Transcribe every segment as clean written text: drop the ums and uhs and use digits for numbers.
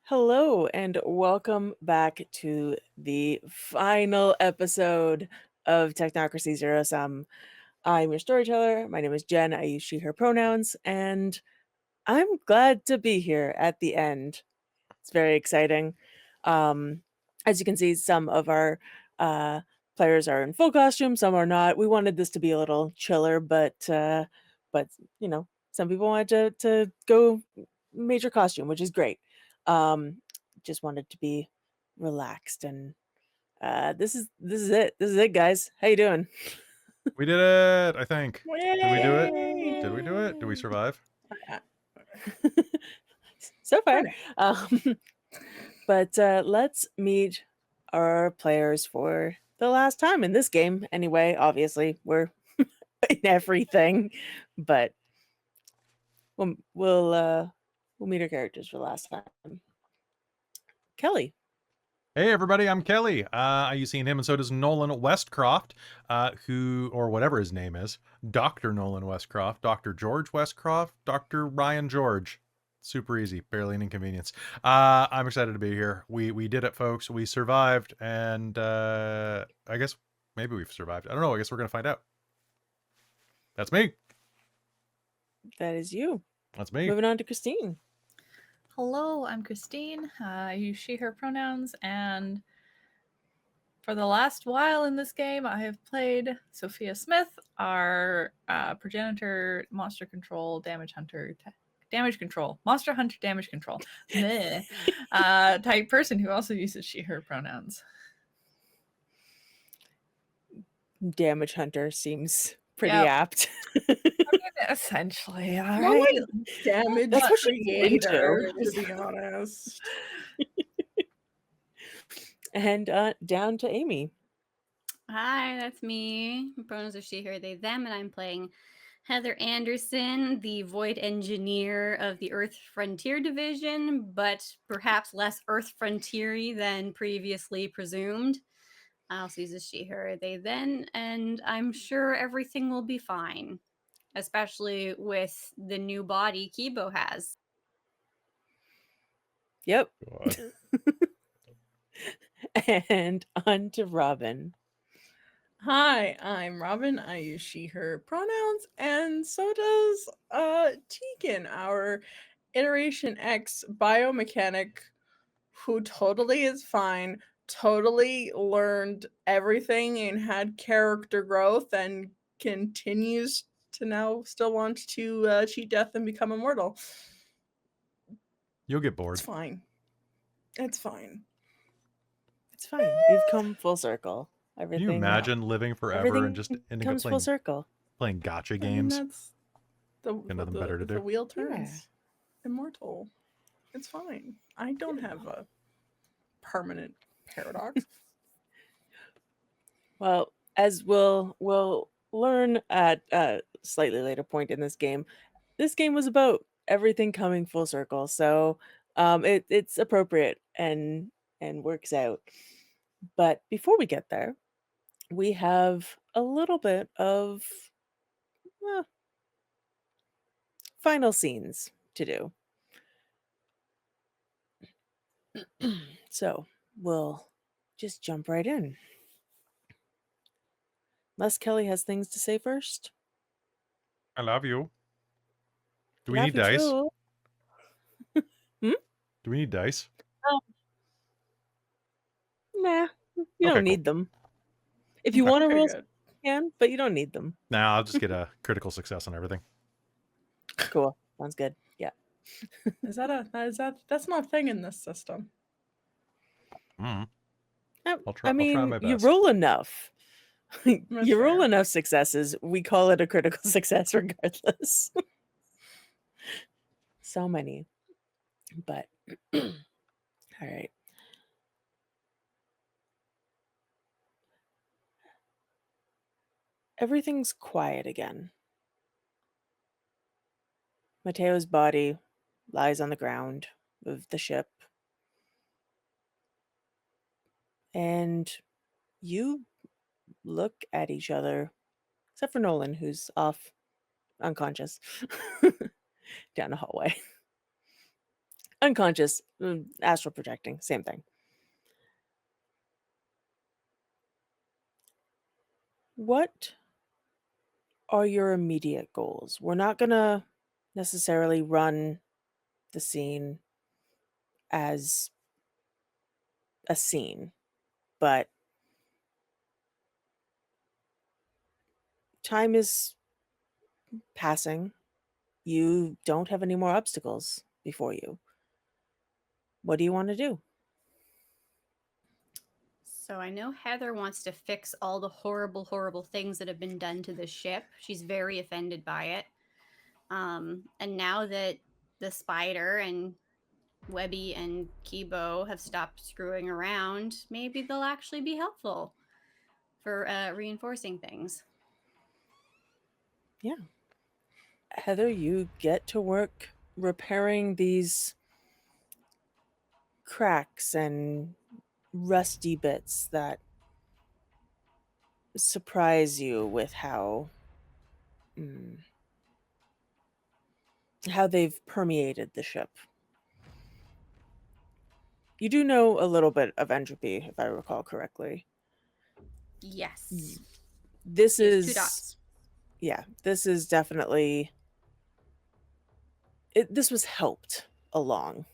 Hello and welcome back to the final episode of Technocracy Zero Sum. I'm your storyteller. My name is Jen. I use she, her pronouns, and I'm glad to be here at the end. It's very exciting. As you can see, some of our players are in full costume, some are not. We wanted this to be a little chiller, but you know, some people wanted to go major costume, which is great. Just wanted to be relaxed, and this is it. This is it, guys. How you doing? We did it, I think. Did we do it? Yay! Did we do it? Did we survive? So far. But let's meet our players for the last time in this game. Anyway, obviously, we're in everything, but we'll meet our characters for the last time. Kelly. Hey everybody, I'm Kelly. You've seen him, and so does Nolan Westcroft, who, or whatever his name is, Dr. Nolan Westcroft, Dr. George Westcroft, Dr. Ryan George. Super easy, barely an inconvenience. I'm excited to be here. We did it, folks. We survived, and I guess maybe we've survived. I don't know. I guess we're gonna find out. That's me. That is you. That's me. Moving on to Christine. Hello, I'm Christine. I use she, her pronouns, and for the last while in this game, I have played Sophia Smith, our progenitor, monster control, damage hunter, monster hunter, damage control, type person who also uses she, her pronouns. Damage hunter seems pretty Yep. apt. I mean, essentially, all More right. like damage That's what she's creator, into. to be honest. And down to Amy. Hi, that's me. Pronouns are she, her, they, them, and I'm playing Heather Anderson, the Void Engineer of the Earth Frontier Division, but perhaps less Earth Frontier-y than previously presumed. I also use a she, her, they, then, and I'm sure everything will be fine, especially with the new body Kibo has. Yep. God. And on to Robin. Hi, I'm Robin. I use she, her pronouns, and so does Tegan, our Iteration X biomechanic, who totally is fine, totally learned everything and had character growth and continues to now still want to cheat death and become immortal. You'll get bored. It's fine. It's fine. It's fine. You've come full circle. Everything. Can you imagine living forever everything and just ending up comes full circle. playing gotcha I mean, games? that's Got nothing better to the do. wheel turns. Immortal. It's fine. I don't have a permanent paradox. Well, as we'll learn at a slightly later point in this game was about everything coming full circle. So it's appropriate and works out. But before we get there, we have a little bit of final scenes to do. So we'll just jump right in. Unless Kelly has things to say first. I love you. Do we Love need you dice? too. Do we need dice? Nah, you Okay, don't cool. need them. If you Okay. want to Okay, roll, good. you can, but you don't need them. Nah, I'll just get a critical success on everything. Cool. Sounds good. Yeah. That's not a thing in this system. Mm. I I'll try mean, my you best. roll enough. That's You roll fair. enough successes. We call it a critical success regardless. So many. But all right. Everything's quiet again. Mateo's body lies on the ground of the ship. And you look at each other, except for Nolan, who's off unconscious down a hallway. Unconscious, astral projecting, same thing. What are your immediate goals? We're not going to necessarily run the scene as a scene, but time is passing. You don't have any more obstacles before you. What do you want to do? So I know Heather wants to fix all the horrible, horrible things that have been done to the ship. She's very offended by it. And now that the spider and Webby and Kibo have stopped screwing around, maybe they'll actually be helpful for reinforcing things. Yeah. Heather, you get to work repairing these cracks and rusty bits that surprise you with how they've permeated the ship. You do know a little bit of entropy, if I recall correctly. Yes. This Yes, is 2 dots. Yeah, this is definitely this was helped along.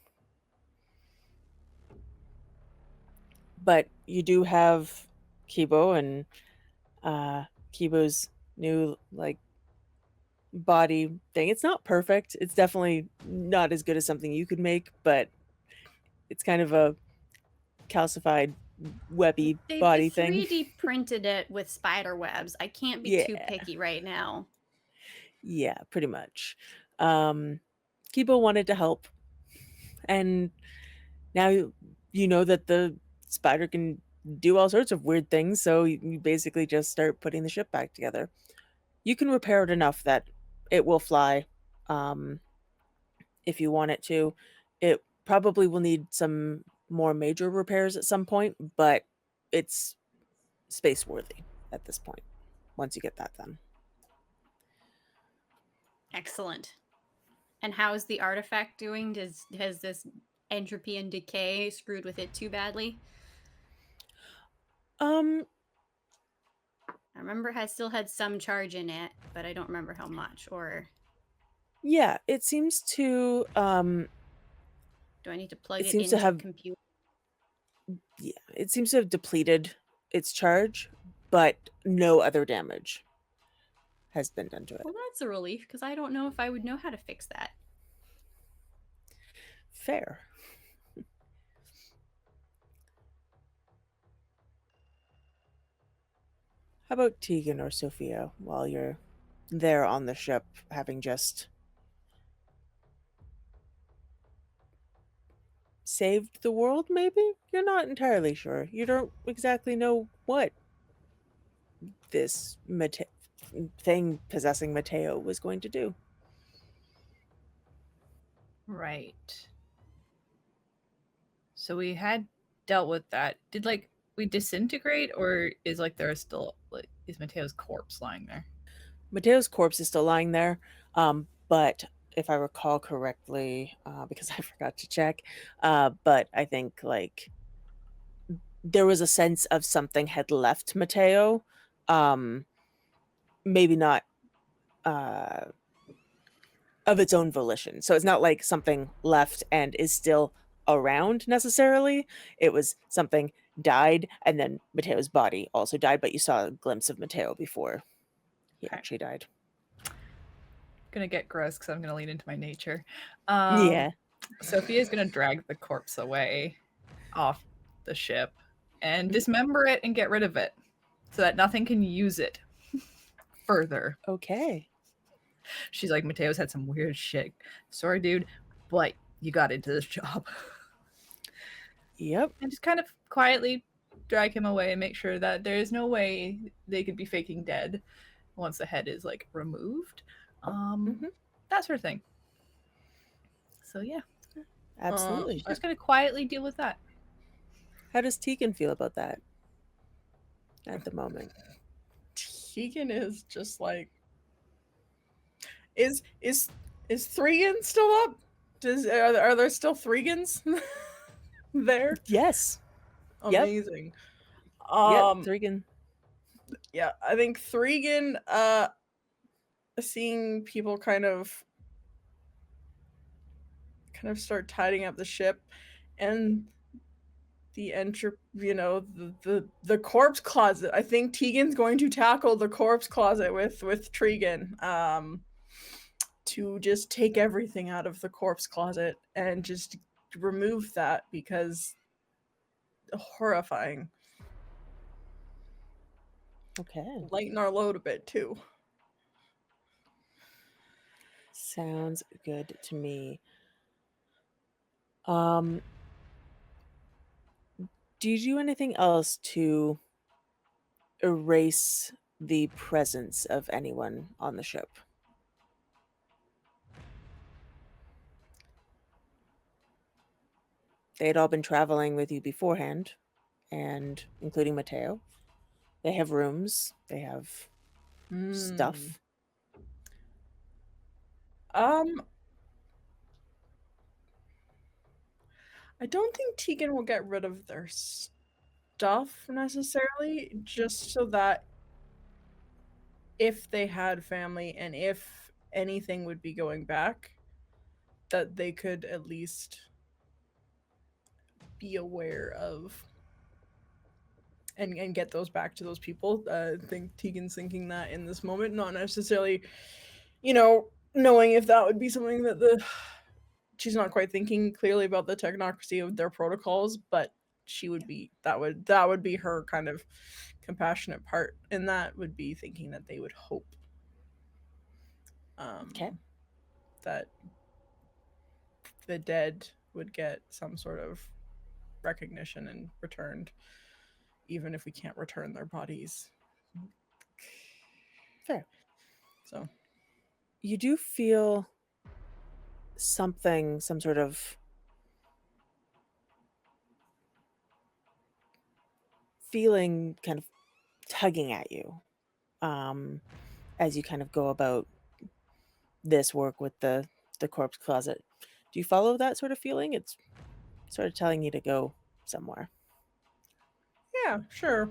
But you do have Kibo and Kibo's new body thing. It's not perfect. It's definitely not as good as something you could make, but it's kind of a calcified webby They body thing. 3D printed it with spider webs. I can't be too picky right now. Yeah, pretty much. Kibo wanted to help, and now you know that the spider can do all sorts of weird things, so you basically just start putting the ship back together. You can repair it enough that it will fly, if you want it to. It probably will need some more major repairs at some point, but it's space worthy at this point once you get that done. Excellent. And how is the artifact doing? Has this entropy and decay screwed with it too badly? I remember it still had some charge in it, but I don't remember how much. Or yeah, it seems to do I need to plug it it seems to into have the computer? Yeah, it seems to have depleted its charge, but no other damage has been done to it. Well, that's a relief, because I don't know if I would know how to fix that. Fair. How about Tegan or Sophia while you're there on the ship, having just saved the world, maybe? You're not entirely sure. You don't exactly know what this thing possessing Mateo was going to do. Right. So we had dealt with that. Did we disintegrate, or is there still is Mateo's corpse lying there? Mateo's corpse is still lying there, but if I recall correctly, because I forgot to check, but I think there was a sense of something had left Mateo, maybe not of its own volition. So it's not like something left and is still around necessarily. It was something died, and then Mateo's body also died, but you saw a glimpse of Mateo before he actually died. Gonna get gross because I'm gonna lean into my nature. Yeah. Sophia's gonna drag the corpse away off the ship and dismember it and get rid of it so that nothing can use it further. Okay. She's like, Mateo's had some weird shit. Sorry, dude, but you got into this job. Yep. And just kind of quietly drag him away and make sure that there is no way they could be faking dead once the head is removed. That sort of thing. So yeah. Absolutely. Just gonna quietly deal with that. How does Tegan feel about that at the moment? Tegan is just like, is Is Thregan still up? Are there still Thregans there? Yes. Yep. Amazing. Thregan. Yeah, I think Thregan, seeing people kind of start tidying up the ship, and the the corpse closet. I think Tegan's going to tackle the corpse closet with Tegan, to just take everything out of the corpse closet and just remove that, because horrifying. Okay. Lighten our load a bit too. Sounds good to me. Do you do anything else to erase the presence of anyone on the ship? They had all been traveling with you beforehand, and including Mateo. They have rooms. They have stuff. I don't think Tegan will get rid of their stuff necessarily, just so that if they had family and if anything would be going back, that they could at least be aware of and get those back to those people. I think Tegan's thinking that in this moment, not necessarily, knowing if that would be something that she's not quite thinking clearly about the technocracy of their protocols, but she would be that would be her kind of compassionate part, and that would be thinking that they would hope that the dead would get some sort of recognition and returned, even if we can't return their bodies. Fair. So you do feel something, some sort of feeling kind of tugging at you, as you kind of go about this work with the corpse closet. Do you follow that sort of feeling? It's sort of telling you to go somewhere. Yeah, sure.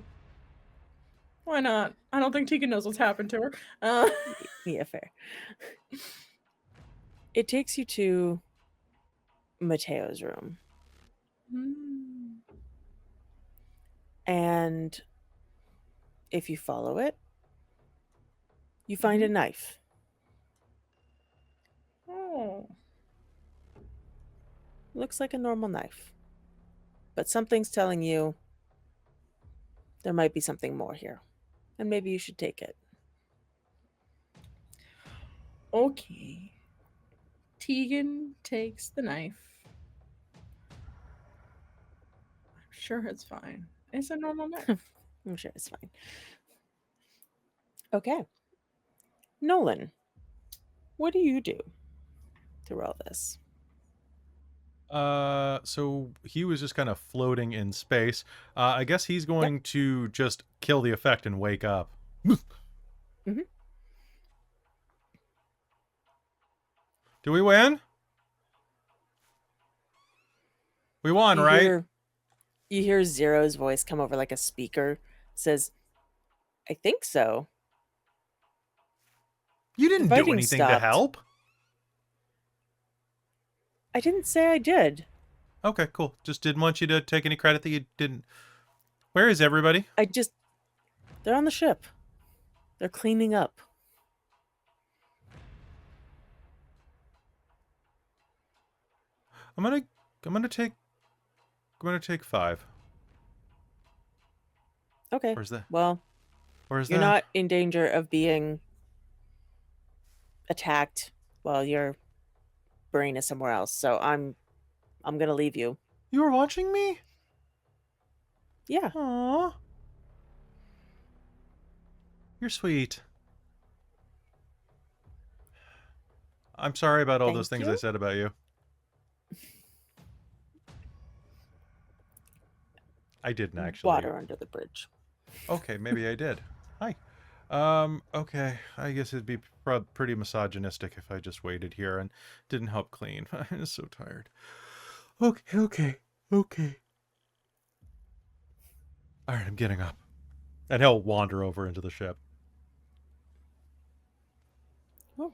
Why not? I don't think Tegan knows what's happened to her. Yeah, fair. It takes you to Mateo's room. And if you follow it, you find a knife. Oh. Looks like a normal knife. But something's telling you there might be something more here. And maybe you should take it. Okay. Tegan takes the knife. I'm sure it's fine. It's a normal knife. I'm sure it's fine. Okay. Nolan, what do you do through all this? So he was just kind of floating in space. I guess he's going to just kill the effect and wake up. Mm-hmm. Do we win? We won, right? You hear Zero's voice come over like a speaker. It says, I think so. You didn't do anything to help. I didn't say I did. Okay, cool. Just didn't want you to take any credit that you didn't. Where is everybody? They're on the ship. They're cleaning up. I'm gonna take 5. Okay. Where's that? Well, you're not in danger of being attacked while your brain is somewhere else. So I'm gonna leave you. You were watching me? Yeah. Aww. You're sweet. I'm sorry about all those things I said about you. I didn't actually. Water under the bridge. Okay, maybe I did. Hi. Okay. I guess it'd be pretty misogynistic if I just waited here and didn't help clean. I'm so tired. Okay. All right, I'm getting up. And he'll wander over into the ship. Oh.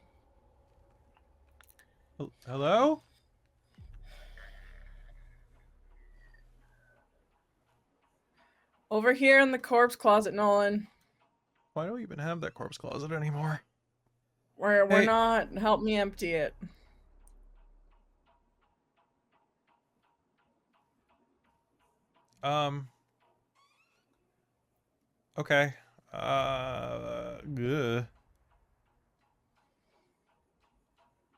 Hello? Over here in the corpse closet, Nolan. Why don't we even have that corpse closet anymore? We're Hey. not. Help me empty it. Okay. Good.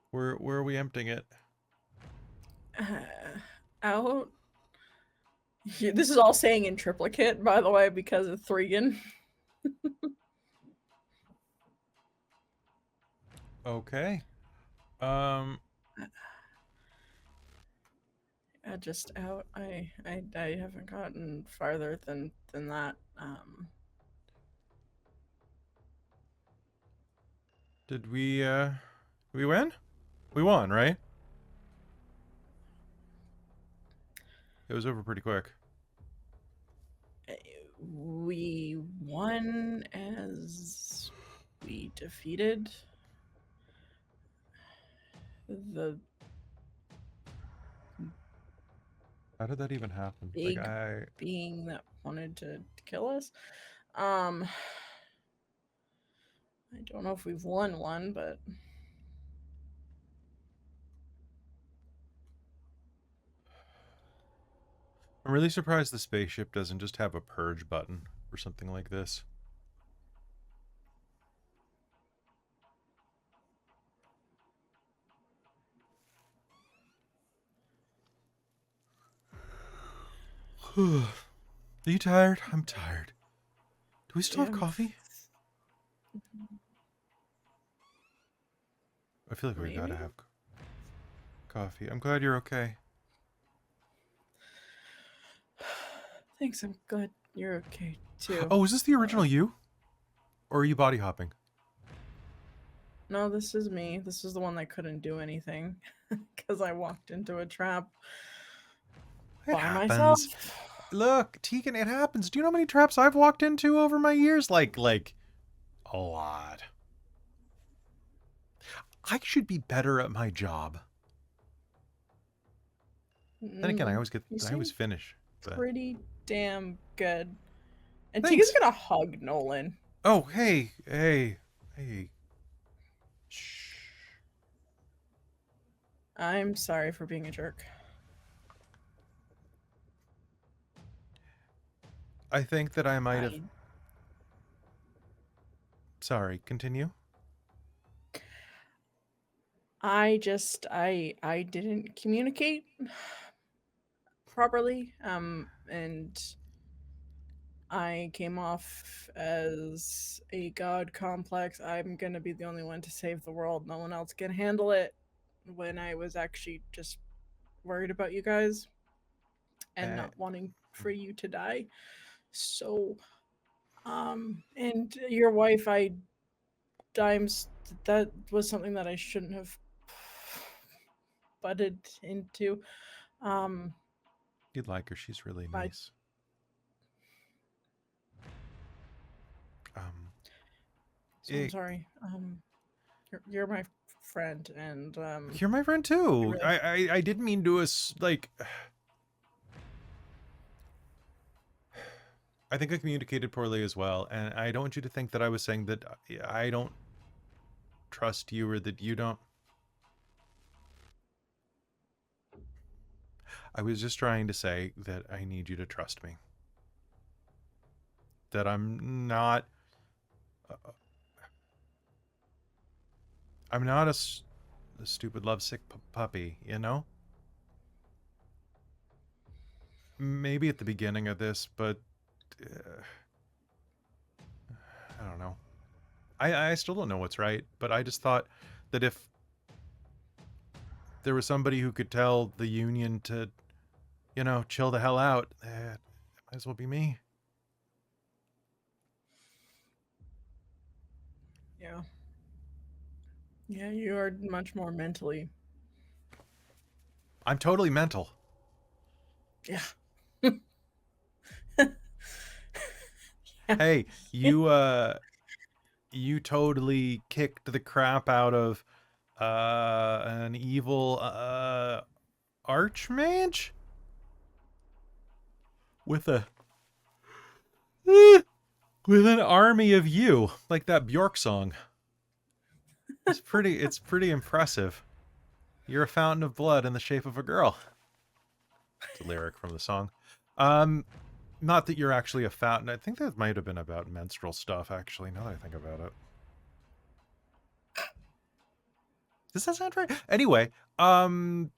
Where are we emptying it? Out. This is all saying in triplicate, by the way, because of Thregan. Okay. Just out. I haven't gotten farther than that. Did we win? We won, right? It was over pretty quick. We won as we defeated the How did that even happen? big Like being that wanted to kill us. I don't know if we've won one, but I'm really surprised the spaceship doesn't just have a purge button or something like this. Are you tired? I'm tired. Do we still have coffee? I feel like we gotta have coffee. I'm glad you're okay. Thanks, I'm glad you're okay too. Oh, is this the original you? Or are you body hopping? No, this is me. This is the one that couldn't do anything because I walked into a trap by myself. Look, Tegan, it happens. Do you know how many traps I've walked into over my years? Like a lot. I should be better at my job. Then again, I always finish. But... Pretty damn good. And Thanks. Tegan's gonna hug Nolan. Oh, hey. Shh. I'm sorry for being a jerk. I think that I might have... Sorry, continue. I didn't communicate properly. And I came off as a god complex. I'm gonna be the only one to save the world. No one else can handle it, when I was actually just worried about you guys and not wanting for you to die. So, and your wife, that was something that I shouldn't have butted into. You'd like her. She's really nice. So I'm sorry. You're my friend, and you're my friend too. Really... I didn't mean to like. I think I communicated poorly as well, and I don't want you to think that I was saying that I don't trust you or that you don't. I was just trying to say that I need you to trust me. That I'm not... I'm not a stupid lovesick puppy, you know? Maybe at the beginning of this, but... I don't know. I still don't know what's right, but I just thought that if there was somebody who could tell the Union to, you know, chill the hell out, it might as well be me. Yeah. Yeah, you are much more mentally. I'm totally mental. Yeah. Hey, you totally kicked the crap out of an evil archmage with a with an army of you, like that Bjork song. It's pretty impressive. You're a fountain of blood in the shape of a girl. It's a lyric from the song. Not that you're actually a fountain. I think that might have been about menstrual stuff, actually, now that I think about it. Does that sound right? Anyway, remind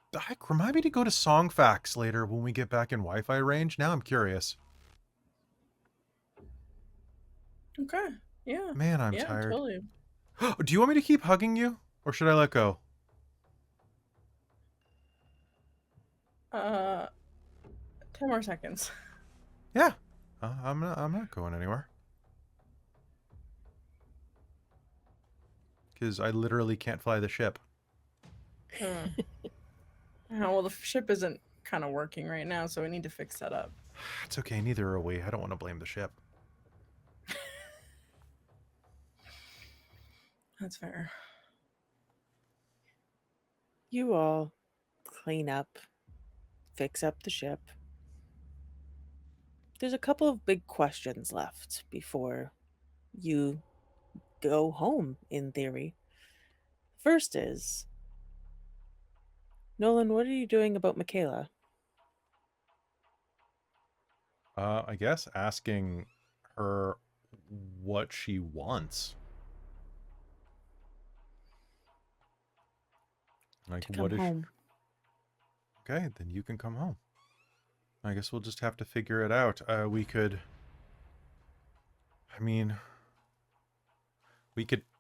me to go to song facts later when we get back in Wi-Fi range. Now I'm curious. Okay. Yeah. Man, I'm Yeah, tired. totally. Do you want me to keep hugging you, or should I let go? 10 more seconds. Yeah, I'm not going anywhere. Because I literally can't fly the ship. Oh, well, the ship isn't kind of working right now, so we need to fix that up. It's okay, neither are we. I don't want to blame the ship. That's fair. You all clean up, fix up the ship. There's a couple of big questions left before you go home, in theory. First is, Nolan, what are you doing about Michaela? I guess asking her what she wants. Like, To come what is home. Okay, then you can come home. I guess we'll just have to figure it out. We could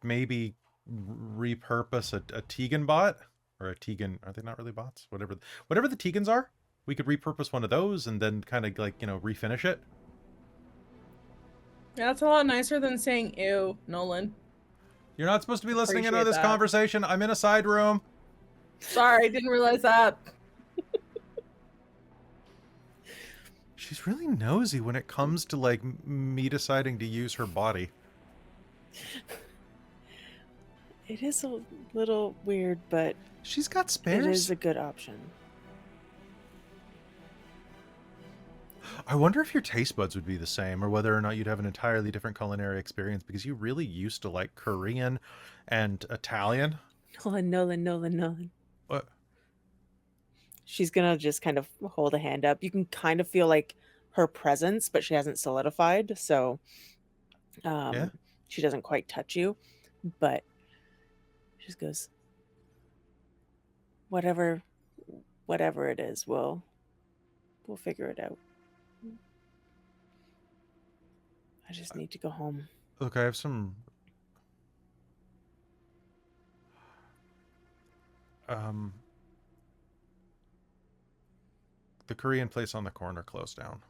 maybe repurpose a Tegan bot, or a Tegan. Are they not really bots? Whatever the Tegans are, we could repurpose one of those and then kind of like, refinish it. Yeah, that's a lot nicer than saying ew, Nolan. You're not supposed to be listening into Appreciate this that. conversation. I'm in a side room. Sorry, didn't realize that. She's really nosy when it comes to like me deciding to use her body. It is a little weird, but She's got it spares. is a good option. I wonder if your taste buds would be the same, or whether or not you'd have an entirely different culinary experience, because you really used to like Korean and Italian. Nolan. What? She's gonna just kind of hold a hand up. You can kind of feel like her presence, but she hasn't solidified, so Yeah? she doesn't quite touch you. But she just goes, whatever it is, we'll figure it out. I just need to go home. Look, I have some... The Korean place on the corner closed down.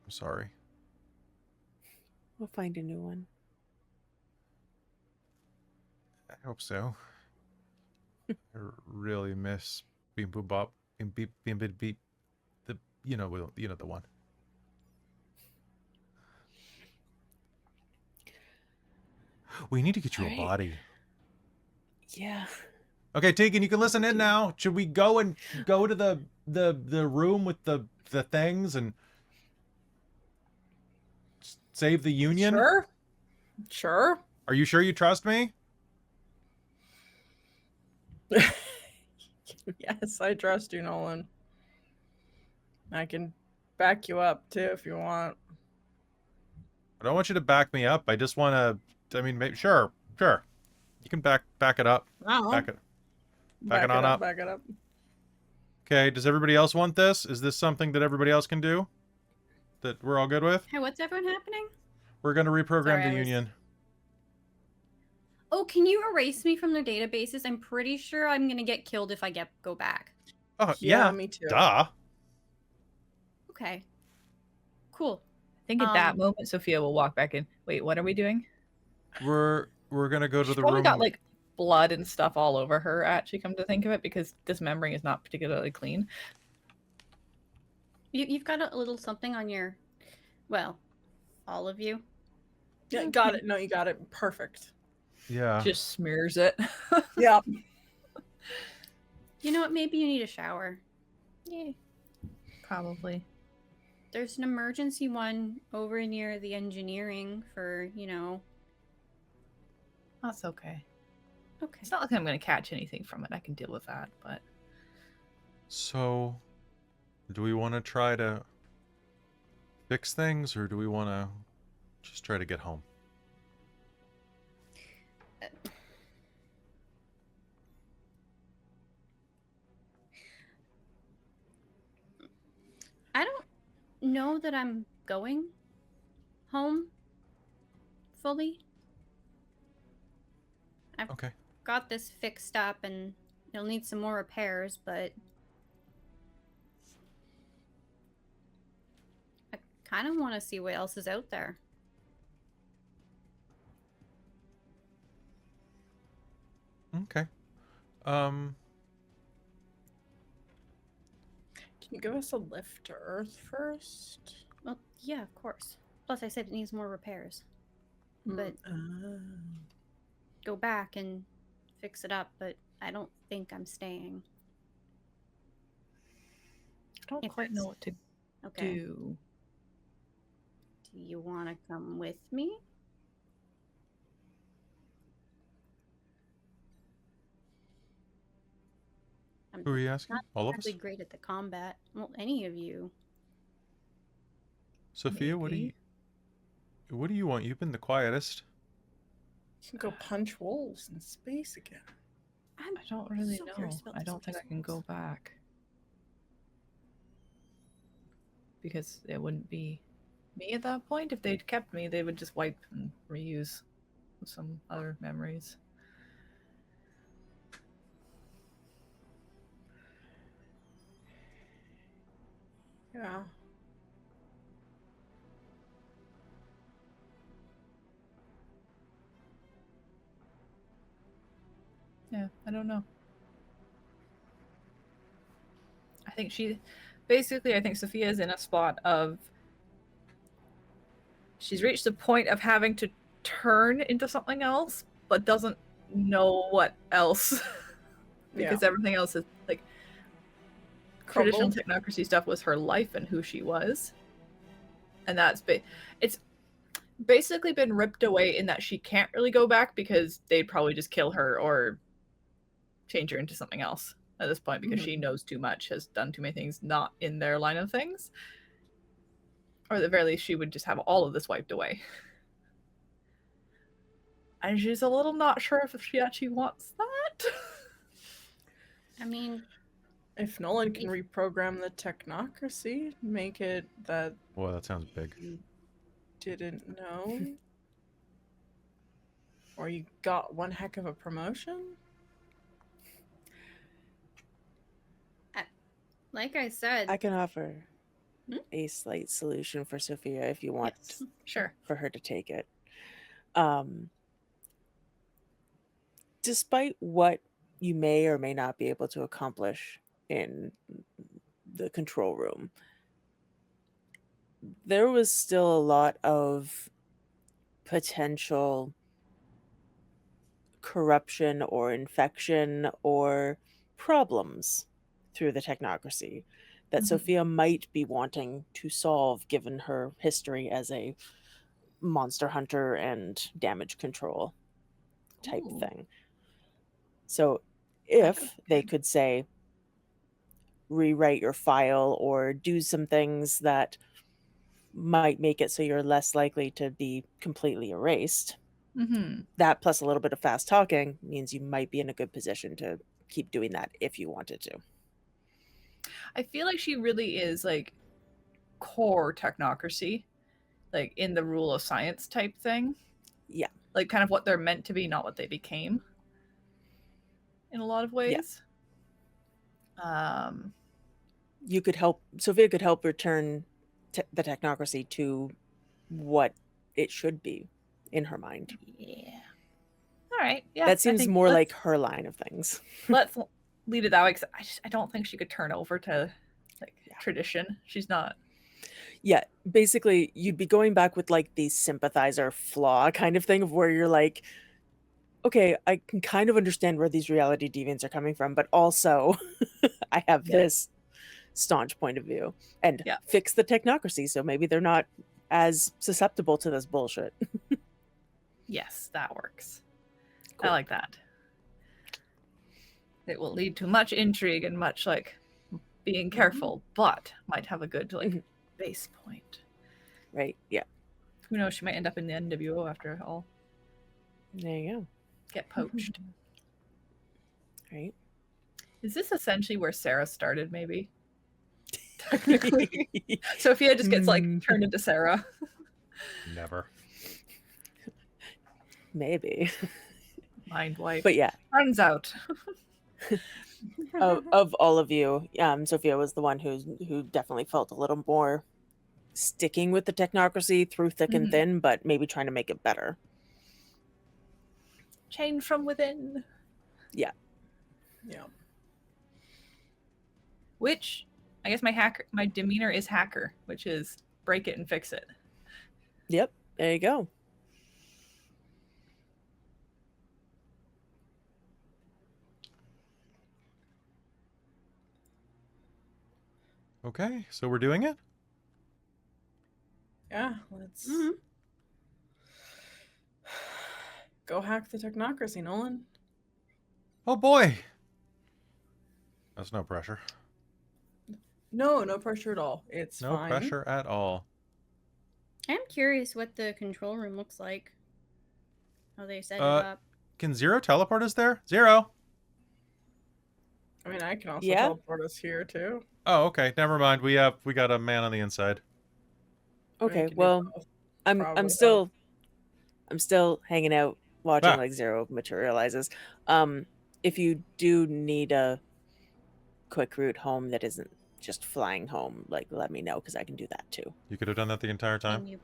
I'm sorry. We'll find a new one. I hope so. I really miss Beep Boop Bop. Beep Beep Beep. The the one. We need to get you Alright. a body. Yeah. Okay, Tegan, you can listen in now. Should we go to the room with the things and save the Union? Sure. Are you sure you trust me? Yes, I trust you, Nolan. I can back you up too if you want. I don't want you to back me up. I just want to. I mean, sure. You can back it up. Oh, Back it on up. Back it up. Okay. Does everybody else want this? Is this something that everybody else can do? That we're all good with? Hey, what's everyone happening? We're gonna reprogram Sorry, the I was- Union. Oh, can you erase me from their databases? I'm pretty sure I'm gonna get killed if I go back. Oh yeah. Me too. Duh. Okay. Cool. think at that moment, Sophia will walk back in. Wait, what are we doing? We're gonna go to She's the probably room. got like blood and stuff all over her. Actually, come to think of it, because dismembering is not particularly clean. You've got a little something on your, well, all of you. Yeah, got it. No, you got it. Perfect. Yeah. Just smears it. Yeah. You know what? Maybe you need a shower. Yeah, probably. There's an emergency one over near the engineering for, That's okay. Okay. It's not like I'm going to catch anything from it. I can deal with that, but... So, do we want to try to fix things, or do we want to just try to get home? I don't know that I'm going home fully. I've Okay. got this fixed up and it'll need some more repairs, but I kind of want to see what else is out there. Okay. Can you give us a lift to Earth first? Well, yeah, of course. Plus, I said it needs more repairs. But go back and fix it up, but I don't think I'm staying. I don't If quite it's- know what to Okay. do. Do you want to come with me? I'm Who are you asking? not All of us? exactly great at the combat. Well, any of you. Sophia, what do you want? You've been the quietest. You can go punch wolves in space again. I don't really so know. curious about I this don't think I can go wolves. back. Because it wouldn't be me at that point. If they'd kept me, they would just wipe and reuse some other memories. Yeah. Yeah, I don't know. I think I think Sophia is in a spot of, she's reached the point of having to turn into something else, but doesn't know what else. Because everything else is like, traditional technocracy stuff was her life and who she was. And it's basically been ripped away in that she can't really go back because they'd probably just kill her or change her into something else at this point, because she knows too much, has done too many things not in their line of things. Or at the very least, she would just have all of this wiped away. And she's a little not sure if she actually wants that. I mean, if Nolan can reprogram the technocracy, make it that Boy, that sounds big. you didn't know, or you got one heck of a promotion. like I said, I can offer a slight solution for Sophia if you want Yes, sure. for her to take it. Despite what you may or may not be able to accomplish in the control room, there was still a lot of potential corruption or infection or problems through the technocracy that Sophia might be wanting to solve, given her history as a monster hunter and damage control type thing. So if they could say, rewrite your file or do some things that might make it so you're less likely to be completely erased, that plus a little bit of fast talking means you might be in a good position to keep doing that if you wanted to. I feel like she really is like core technocracy, like in the rule of science type thing. Yeah. Like kind of what they're meant to be, not what they became in a lot of ways. You could help, Sophia could help return the technocracy to what it should be in her mind. Yeah. All right. Yeah. That I seems think more let's- like her line of things. Let's lead it that way, 'cause I don't think she could turn over to like Yeah. tradition. She's not. Yeah, basically, you'd be going back with like the sympathizer flaw kind of thing of where you're like, okay, I can kind of understand where these reality deviants are coming from, but also I have Yeah. this staunch point of view and Yeah. fix the technocracy so maybe they're not as susceptible to this bullshit. Yes, that works. Cool. I like that. It will lead to much intrigue and much like being careful, but might have a good like Mhm. base point. Right? Yeah. Who knows? She might end up in the NWO after all. There you Get poached. go. Right? Is this essentially where Sarah started? Maybe. Technically, Sophia just gets like turned into Sarah. Never. Maybe. Mind wipe. But yeah, Runs out. of all of you, Sophia was the one who definitely felt a little more sticking with the technocracy through thick and Mhm. thin, but maybe trying to make it better. Change from within. Yeah. Which I guess my demeanor is hacker, which is break it and fix it. Yep, there you go. Okay, so we're doing it? Yeah, let's Mhm. go hack the technocracy, Nolan. Oh boy! That's no pressure. No pressure at all. It's No fine. pressure at all. I'm curious what the control room looks like. How they set it Uh, up. Can Zero teleport us there? Zero! I mean, I can also Yeah. teleport us here too. Oh, okay. Never mind. We got a man on the inside. I mean, Okay, can do well, both. I'm Probably still hanging out watching Ah. like Zero materializes. If you do need a quick route home that isn't just flying home, like let me know because I can do that too. You could have done that the entire time. Can you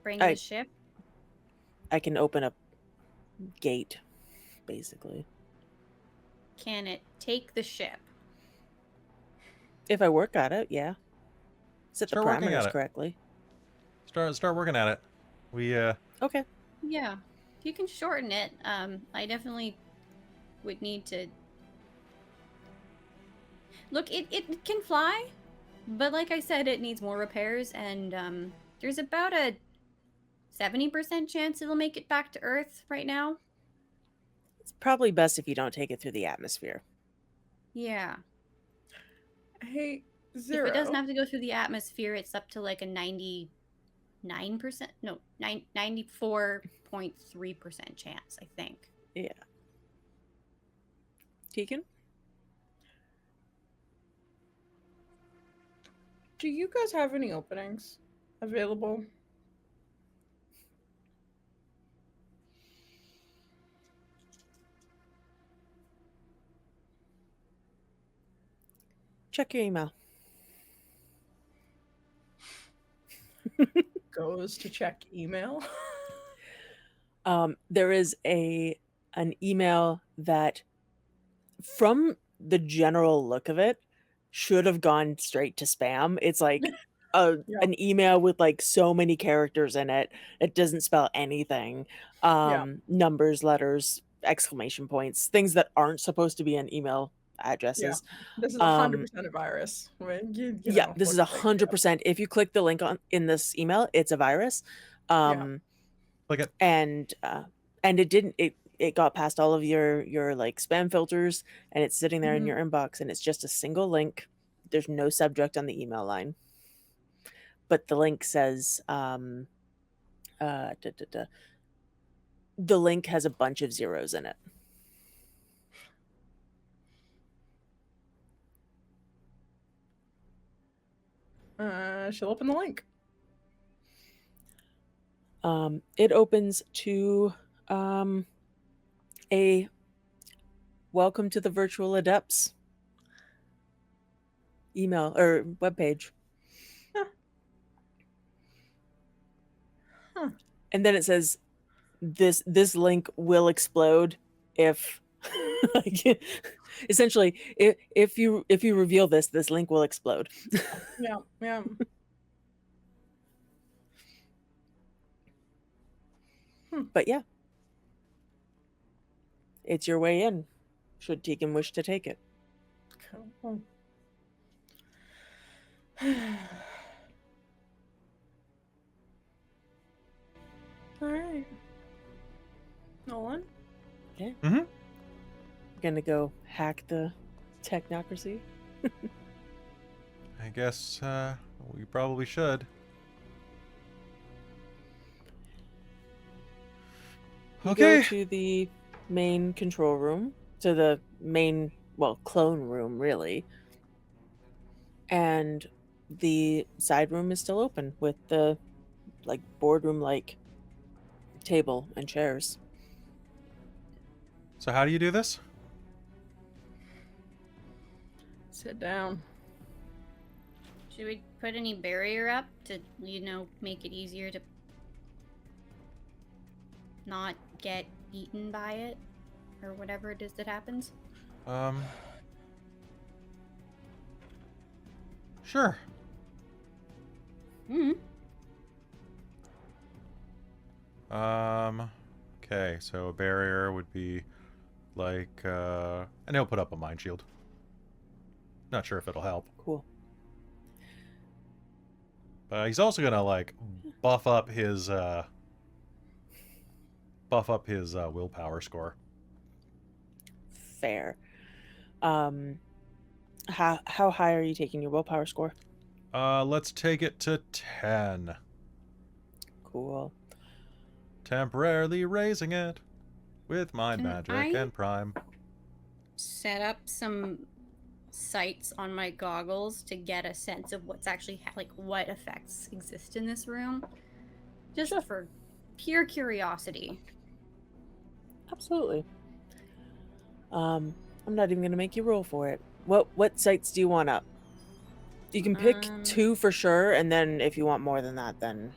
bring I- the ship? I can open a gate, basically. Can it take the ship? If I work at it, yeah. Set the Start working at parameters it. correctly. Start working at it. We Okay. Yeah. If you can shorten it, I definitely would need to. Look, it can fly, but like I said, it needs more repairs, and there's about a 70% chance it'll make it back to Earth right now. It's probably best if you don't take it through the atmosphere. Yeah. Hey, Zero. If it doesn't have to go through the atmosphere, it's up to like a 99%, no, 94.3% chance, I think. Yeah. Tegan? Do you guys have any openings available? Check your email. Goes to check email. There is an email that, from the general look of it, should have gone straight to spam. It's like Yeah. an email with like so many characters in it. It doesn't spell anything. Numbers, letters, exclamation points, things that aren't supposed to be in email addresses. This is 100% a virus. Yeah, this is 100%. If you click the link in this email, it's a virus. Click it. And it got past all of your like spam filters, and it's sitting there in your inbox, and it's just a single link. There's no subject on the email line, but the link says the link has a bunch of zeros in it. She'll open the link. It opens to a welcome to the virtual adepts email or webpage. And then it says this link will explode if like, essentially if you reveal this link will explode. Yeah. But yeah, it's your way in, should Tegan wish to take it. Cool. All right. Nolan? Okay. Mm-hmm. Gonna go hack the Technocracy. I guess we probably should. You Okay. go to the main control room, to the main, well, clone room, really. And the side room is still open with the, like, boardroom-like table and chairs. So how do you do this? Sit down. Should we put any barrier up to, make it easier to not get eaten by it? Or whatever it is that happens? Sure. Hmm. Okay, so a barrier would be like, and he'll put up a mind shield. Not sure if it'll help. Cool. But he's also gonna, like, buff up his willpower score. Fair. How high are you taking your willpower score? Let's take it to 10. Cool. Temporarily raising it with mind Can magic I- and prime. Set up some sights on my goggles to get a sense of what's actually what effects exist in this room, just for pure curiosity. Absolutely. I'm not even gonna make you roll for it. What sites do you want up? You can pick 2 for sure, and then if you want more than that, then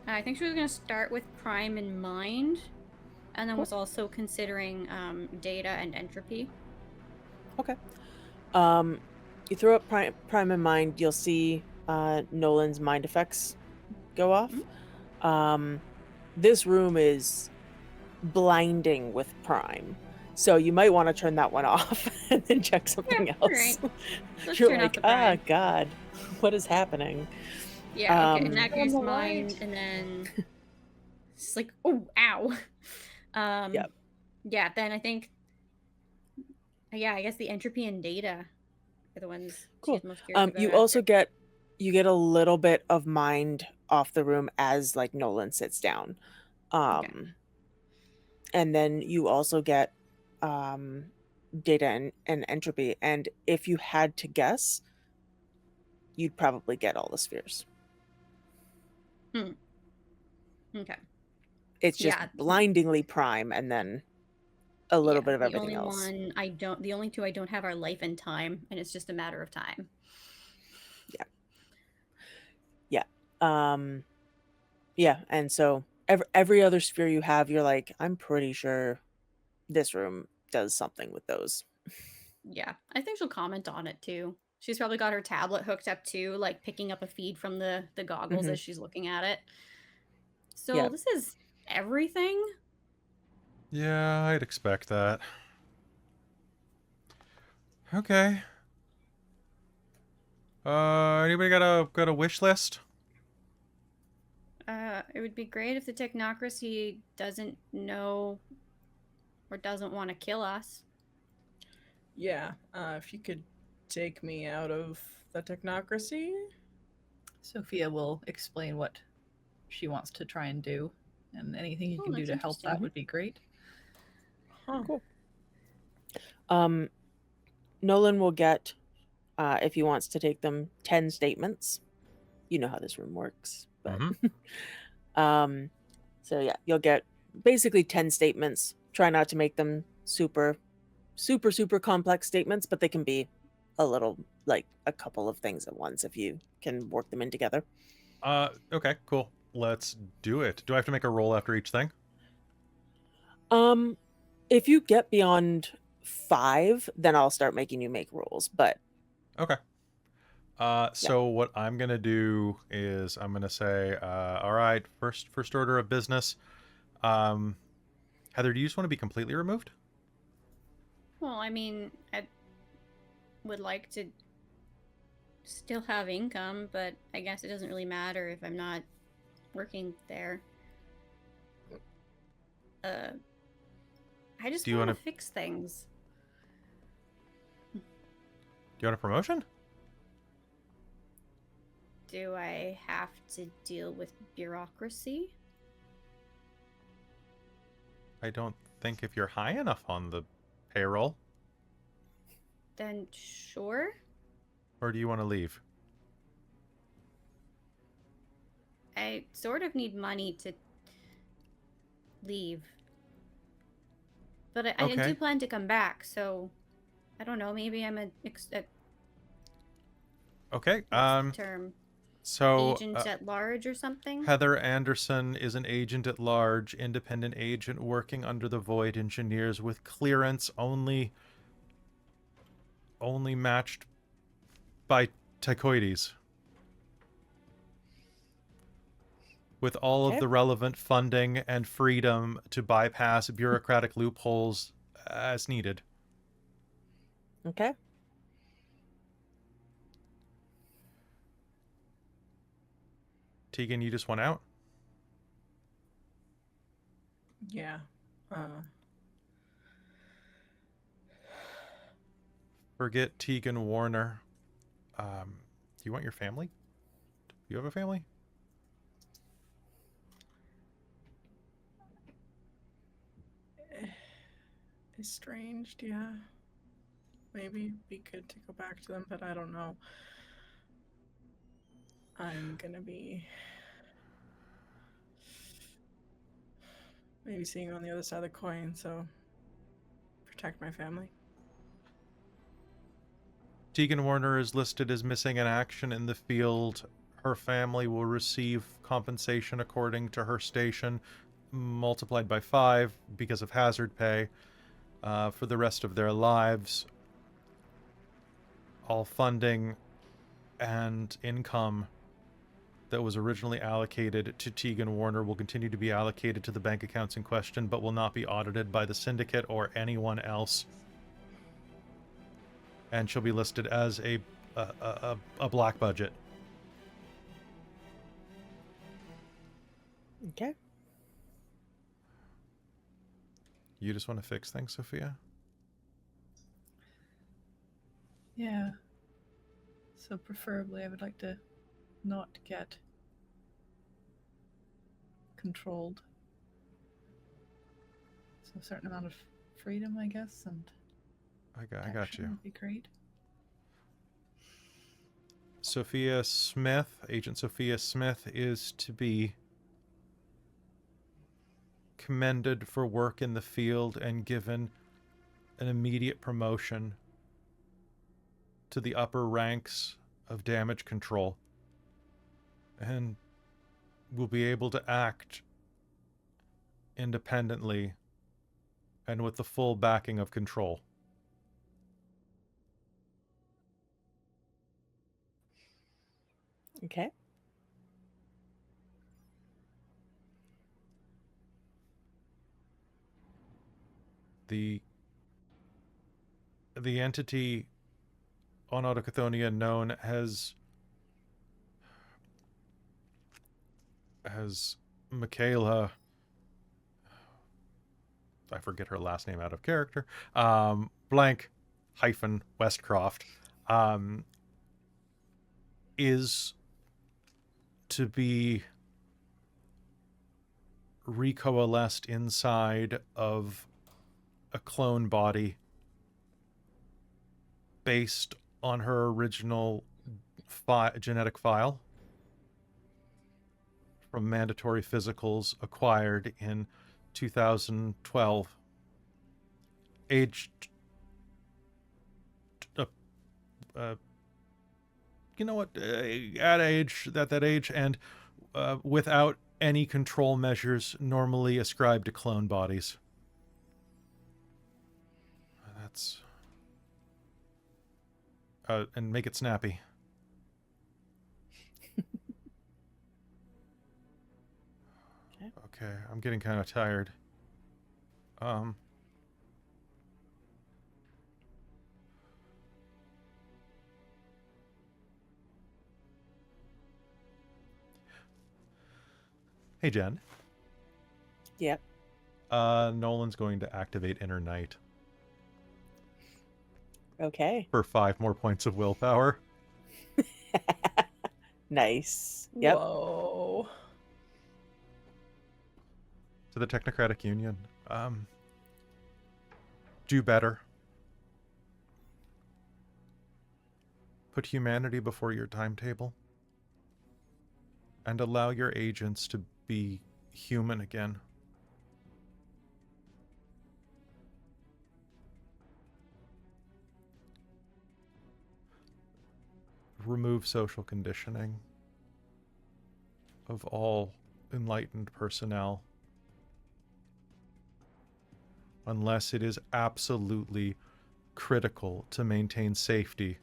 I think she was going to start with prime in mind, and then was also considering data and entropy. okay. You throw up prime in mind, you'll see Nolan's mind effects go off. This room is blinding with prime, so you might want to turn that one off and then check something else. Alright. Let's You're turn off like, the prime. God, what is happening? Yeah, okay, in that Turn case, the mine, light. and then it's like, oh, ow. Yep. Yeah, then I think, I guess the entropy and data are the ones Cool. she's most curious about. You also get a little bit of mind off the room as like Nolan sits down. And then you also get data and entropy, and if you had to guess, you'd probably get all the spheres. Okay. It's just blindingly prime, and then a little bit of everything else. The only 2 I don't have are life and time, and it's just a matter of time. Yeah, and so every other sphere you have, you're like, I'm pretty sure this room does something with those. Yeah, I think she'll comment on it too. She's probably got her tablet hooked up too, like picking up a feed from the goggles as she's looking at it. So this is everything? Yeah, I'd expect that. Okay. Anybody got a wish list? It would be great if the Technocracy doesn't know or doesn't want to kill us. Yeah, if you could take me out of the Technocracy. Sophia will explain what she wants to try and do, and anything you can do to help that would be great. Cool. Nolan will get, if he wants to take them, 10 statements. You know how this room works. But so yeah, you'll get basically 10 statements. Try not to make them super complex statements, but they can be a little, like, a couple of things at once if you can work them in together. Okay, cool. let's do it. Do I have to make a roll after each thing? If you get beyond 5, then I'll start making you make rolls. But Okay. So what I'm gonna do is I'm gonna say, all right, first order of business. Heather, do you just want to be completely removed? Well, I mean, I would like to still have income, but I guess it doesn't really matter if I'm not working there. I just Do you want to wanna- fix things. Do you want a promotion? Do I have to deal with bureaucracy? I don't think if you're high enough on the payroll. Then sure. Or do you want to leave? I sort of need money to leave. But I Okay. do plan to come back, so I don't know, maybe I'm Okay. what's the term? So Agent at large or something? Heather Anderson is an agent at large, independent agent working under the Void Engineers with clearance only matched by Tychoides. With all of Okay. the relevant funding and freedom to bypass bureaucratic loopholes as needed. okay. Tegan, you just went out? Yeah. Forget Tegan Warner. Do you want your family? Do you have a family? Estranged, yeah. Maybe be good to go back to them, but I don't know. I'm gonna be maybe seeing on the other side of the coin, so protect my family. Tegan Warner is listed as missing in action in the field. Her family will receive compensation according to her station, multiplied by 5 because of hazard pay, for the rest of their lives. All funding and income that was originally allocated to Tegan Warner will continue to be allocated to the bank accounts in question, but will not be audited by the syndicate or anyone else. And she'll be listed as a black budget. Okay. You just want to fix things, Sophia? Yeah. So preferably I would like to not get controlled. So a certain amount of freedom, I guess, and I got protection you. would be great. Sophia Smith, Agent Sophia Smith, is to be commended for work in the field and given an immediate promotion to the upper ranks of damage control, and will be able to act independently and with the full backing of control. Okay. The entity on Autochthonia known as Michaela, I forget her last name out of character, blank hyphen Westcroft, is to be recoalesced inside of a clone body based on her original genetic file from mandatory physicals acquired in 2012. Aged, you know what, at that age, and without any control measures normally ascribed to clone bodies. That's... and make it snappy. Okay, I'm getting kind of tired. Hey, Jen. Yep. Nolan's going to activate Inner Night Okay. for 5 more points of willpower. Nice. Yep. Whoa. To the Technocratic Union. Do better. Put humanity before your timetable. And allow your agents to be human again. Remove social conditioning of all enlightened personnel. Unless it is absolutely critical to maintain safety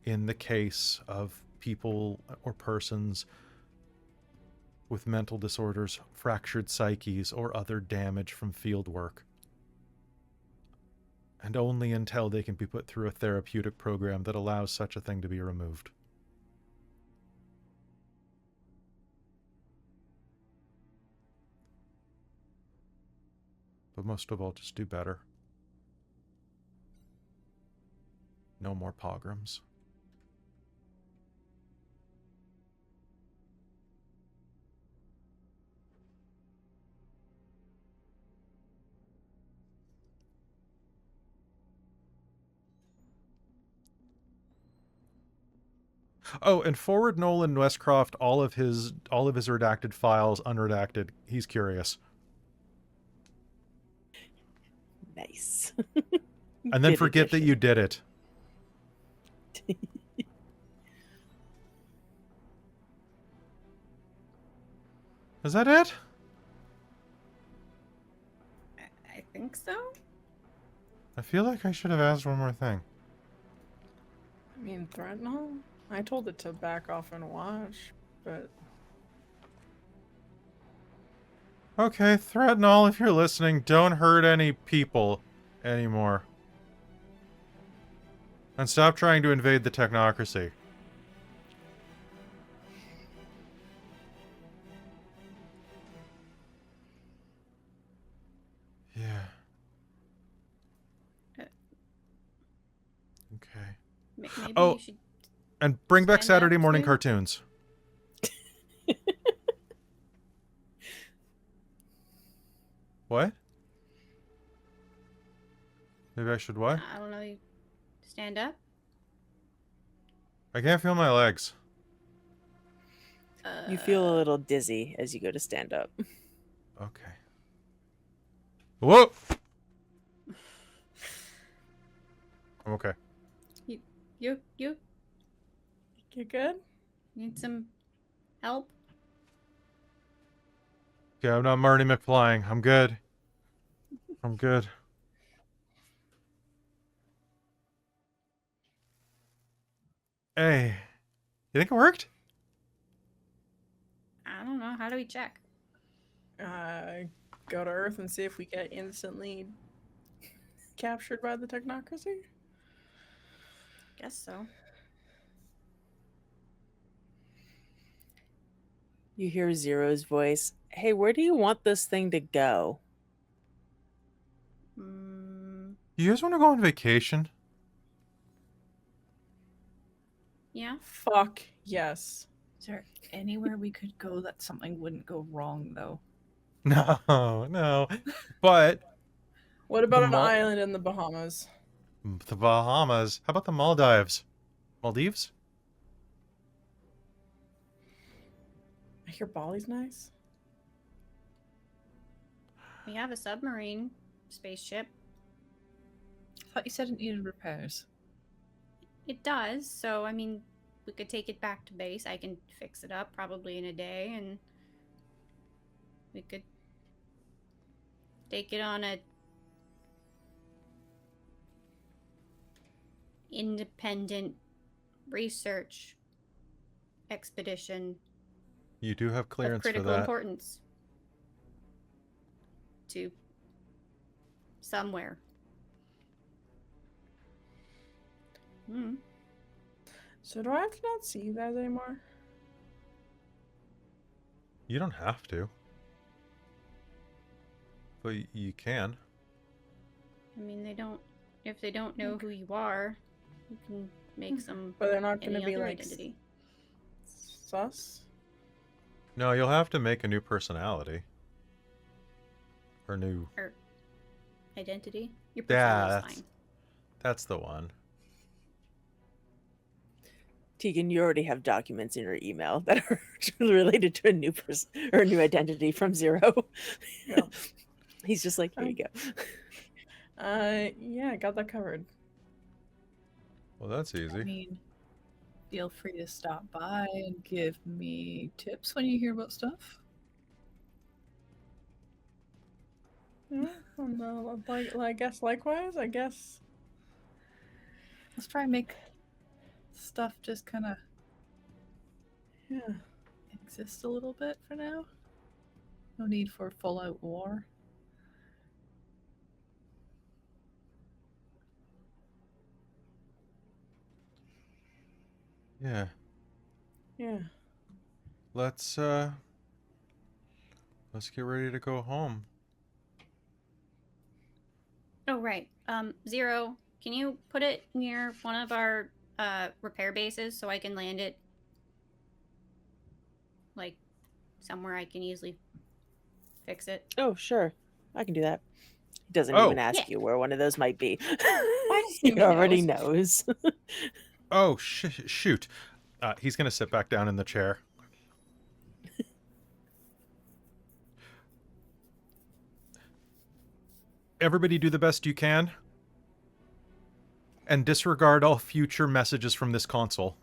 in the case of people or persons with mental disorders, fractured psyches, or other damage from field work. And only until they can be put through a therapeutic program that allows such a thing to be removed. But most of all, just do better. No more pogroms. Oh, and forward Nolan Westcroft all of his redacted files unredacted. He's curious. Nice. And then Good forget that addition. you did it. Is that it? I think so. I feel like I should have asked one more thing. I mean, threatenal? I told it to back off and watch, but... Okay, Threatenol, if you're listening, don't hurt any people anymore. And stop trying to invade the Technocracy. Yeah. Okay. Maybe Oh, you should. and bring back Stand up Saturday morning too? cartoons. What? Maybe I should what? I don't know. You stand up. I can't feel my legs. You feel a little dizzy as you go to stand up. Okay. Whoa! I'm okay. You You good? need some help. Okay, I'm not Marty McFlying. I'm good. I'm good. Hey. You think it worked? I don't know. How do we check? Go to Earth and see if we get instantly captured by the Technocracy? Guess so. You hear Zero's voice. Hey, where do you want this thing to go? You guys want to go on vacation? Yeah. Fuck yes. Is there anywhere we could go that something wouldn't go wrong, though? No, no. But What about The an Mal- island in the Bahamas? the Bahamas. How about the Maldives? Maldives? I hear Bali's nice. We have a submarine spaceship. I thought you said it needed repairs. It does. So, I mean, we could take it back to base. I can fix it up probably in a day and We could take it on a independent research expedition You do have of clearance for critical that. importance to somewhere. Hmm. So do I have to not see you guys anymore? You don't have to. But you can. I mean, they don't. If they don't know who you are, you can make some But they're not going any to be other like identity. sus. No, you'll have to make a new personality. Or new... Or identity. Your Yeah, personality's fine. that's the one. Tegan, you already have documents in your email that are related to a new person or a new identity from Zero. Yeah. He's just like, here you go. Yeah, got that covered. Well, that's I easy. mean, feel free to stop by and give me tips when you hear about stuff. Yeah, I guess likewise. I guess. Let's try and make stuff just kind of Yeah. exist a little bit for now. No need for full-out war. Yeah. Yeah. Let's get ready to go home. Oh right. Zero. Can you put it near one of our repair bases so I can land it, like, somewhere I can easily fix it? Oh, sure. I can do that. He doesn't Oh. even ask Yeah. you where one of those might be. assume He he already knows. Oh, shoot. He's going to sit back down in the chair. Everybody do the best you can. And disregard all future messages from this console.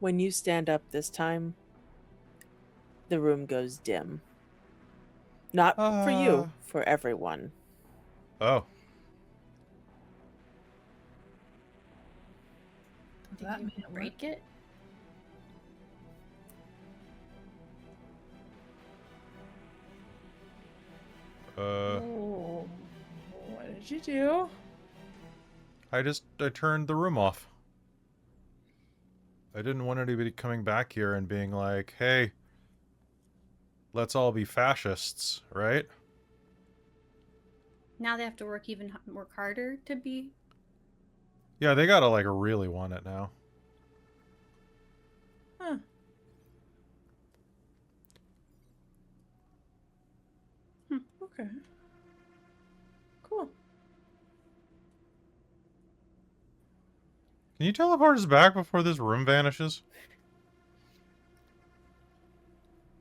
When you stand up this time, the room goes dim. Not for you, for everyone. Oh. Does Did that you mean it break it? Oh, what did you do? I turned the room off. I didn't want anybody coming back here and being like, hey, let's all be fascists, right? Now they have to work harder to be. Yeah, they gotta, like, really want it now. Huh. Okay. Cool. Can you teleport us back before this room vanishes?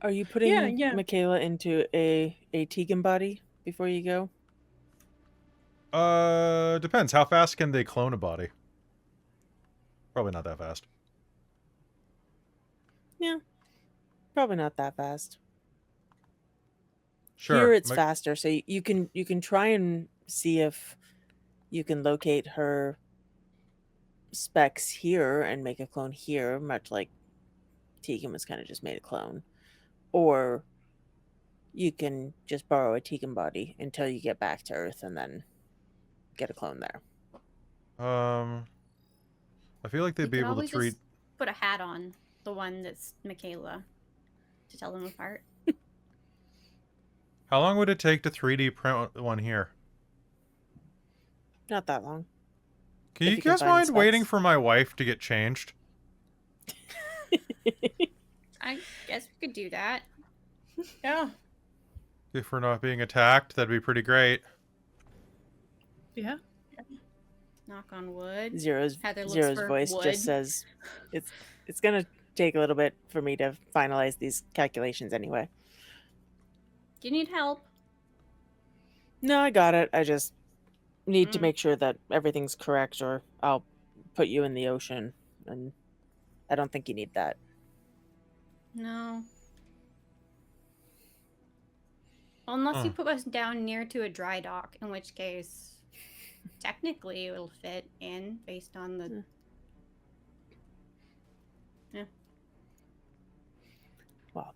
Are you putting Yeah. Michaela into a Tegan body before you go? Depends. How fast can they clone a body? Probably not that fast. Yeah. Probably not that fast. Sure. Here it's faster, so you can try and see if you can locate her specs here and make a clone here, much like Tegan was kind of just made a clone. Or you can just borrow a Tegan body until you get back to Earth and then get a clone there. I feel like they'd be able to treat... Just put a hat on the one that's Michaela to tell them apart. How long would it take to 3D print one here? Not that long. Can If you you can guys find mind specs. waiting for my wife to get changed? I guess we could do that. Yeah. If we're not being attacked, that'd be pretty great. Yeah. Knock on wood. Zero's Heather looks Zero's for voice wood. just says it's gonna take a little bit for me to finalize these calculations anyway. Do you need help? No, I got it. I just need to make sure that everything's correct, or I'll put you in the ocean, and I don't think you need that. No. Well, unless you put us down near to a dry dock, in which case, technically, it'll fit in based on the. Yeah. Well,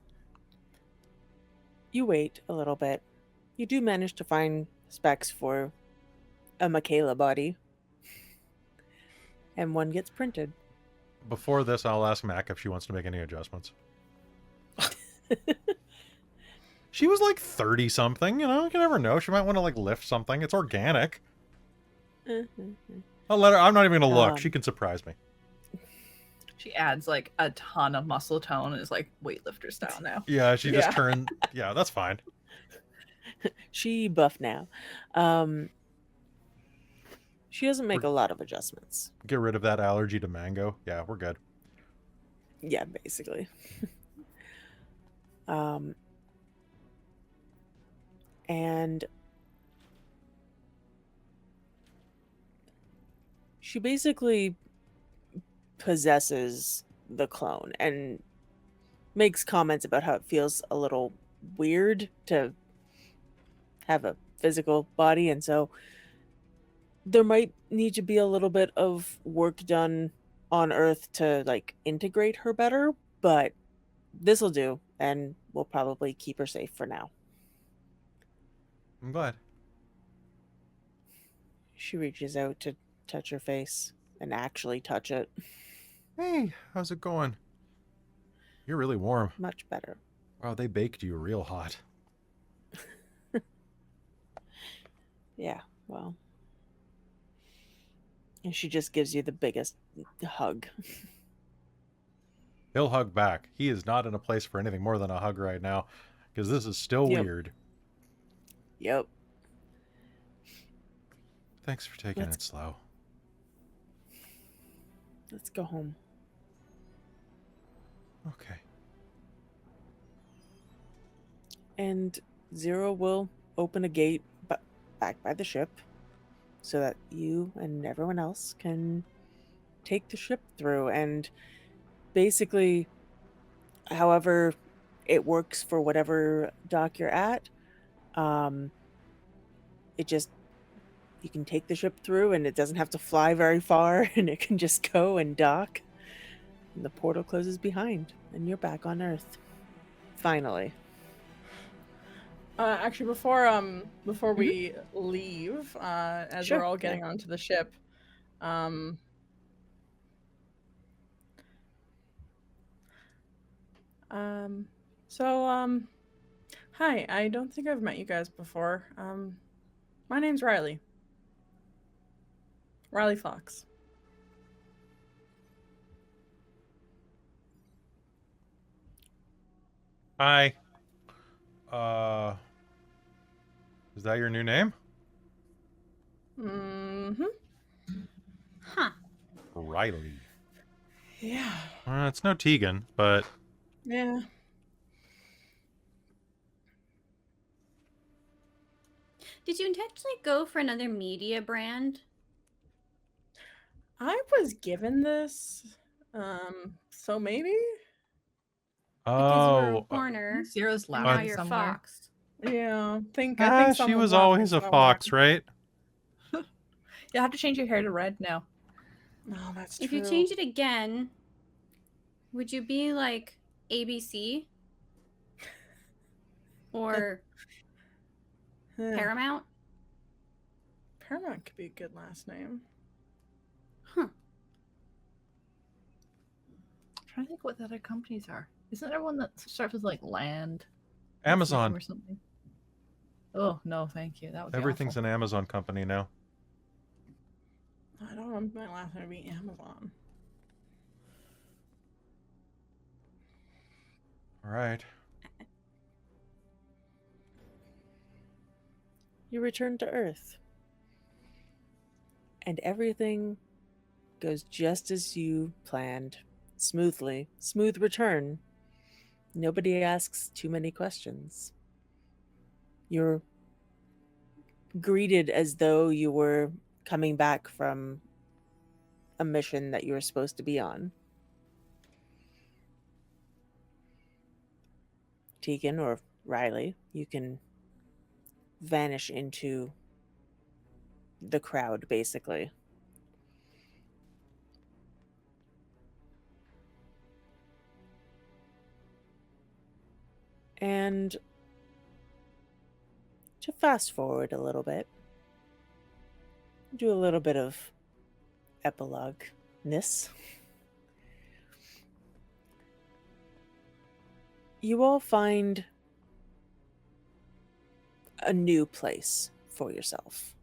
you wait a little bit. You do manage to find specs for a Michaela body, and one gets printed. Before this, I'll ask Mac if she wants to make any adjustments. She was like 30 something, you know, you can never know. She might want to like lift something. It's organic. I'll let her. I'm not even gonna look. She can surprise me. She adds like a ton of muscle tone and is like weightlifter style now. Yeah, she just turned. Yeah, that's fine. She buff now. She doesn't make a lot of adjustments. Get rid of that allergy to mango. Yeah, we're good. Yeah, basically. And she basically possesses the clone and makes comments about how it feels a little weird to have a physical body, and so there might need to be a little bit of work done on Earth to like integrate her better, but this'll do, and we'll probably keep her safe for now. I'm glad. She reaches out to touch her face and actually touch it. Hey, how's it going? You're really warm. Much better. Wow, they baked you real hot. Yeah, well. And she just gives you the biggest hug. He'll hug back. He is not in a place for anything more than a hug right now, because this is still weird. Yep. Thanks for taking it slow. Let's go home. Okay. And Zero will open a gate back by the ship so that you and everyone else can take the ship through. And basically, however it works for whatever dock you're at, it just, you can take the ship through and it doesn't have to fly very far, and it can just go and dock. And the portal closes behind and you're back on Earth. Finally. Actually, before we leave, as we're all getting onto the ship, hi, I don't think I've met you guys before. My name's Riley. Riley Fox. Hi. Is that your new name? Mm-hmm. Huh. Riley. Yeah. It's no Tegan, but... Yeah. Did you intentionally go for another media brand? I was given this, so maybe? Because you were Oh. a Warner, Zero's and now laughing you're somewhere. Fox. Yeah, I think she someone's was laughing always a somewhere. fox, right? You'll have to change your hair to red now. Oh, that's true. If you change it again, would you be like ABC? Or Paramount? Paramount could be a good last name. Huh. I'm trying to think what the other companies are. Isn't there one that starts with like land? Amazon. Or something? Oh, no, thank you. That would be Everything's awful. an Amazon company now. I don't want my last name to be Amazon. All right. You return to Earth. And everything goes just as you planned. Smoothly. Smooth return. Nobody asks too many questions. You're greeted as though you were coming back from a mission that you were supposed to be on. Tegan or Riley, you can vanish into the crowd, basically. And to fast forward a little bit, do a little bit of epilogue-ness. You all find a new place for yourself.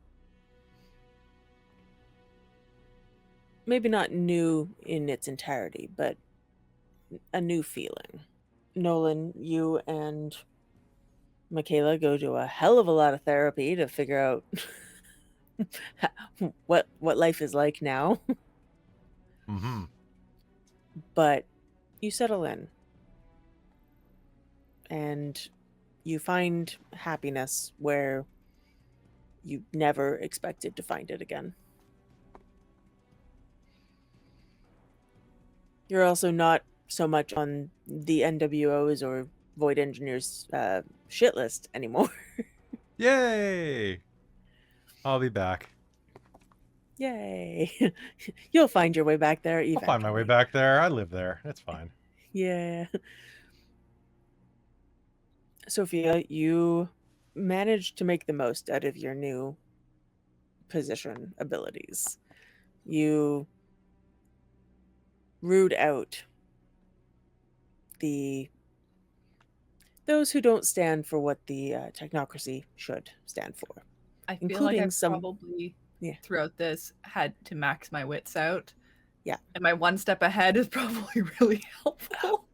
Maybe not new in its entirety, but a new feeling. Nolan, you and Michaela go to a hell of a lot of therapy to figure out what life is like now. Mm-hmm. But you settle in. And you find happiness where you never expected to find it again. You're also not so much on the NWO's or Void Engineers shit list anymore. Yay! I'll be back. Yay. You'll find your way back there eventually. I'll find my way back there. I live there. It's fine. Yeah. Sophia, you managed to make the most out of your new position abilities. You root out those who don't stand for what the technocracy should stand for. I feel Including like I've some- probably Yeah. throughout this had to max my wits out. Yeah. And my one step ahead is probably really helpful.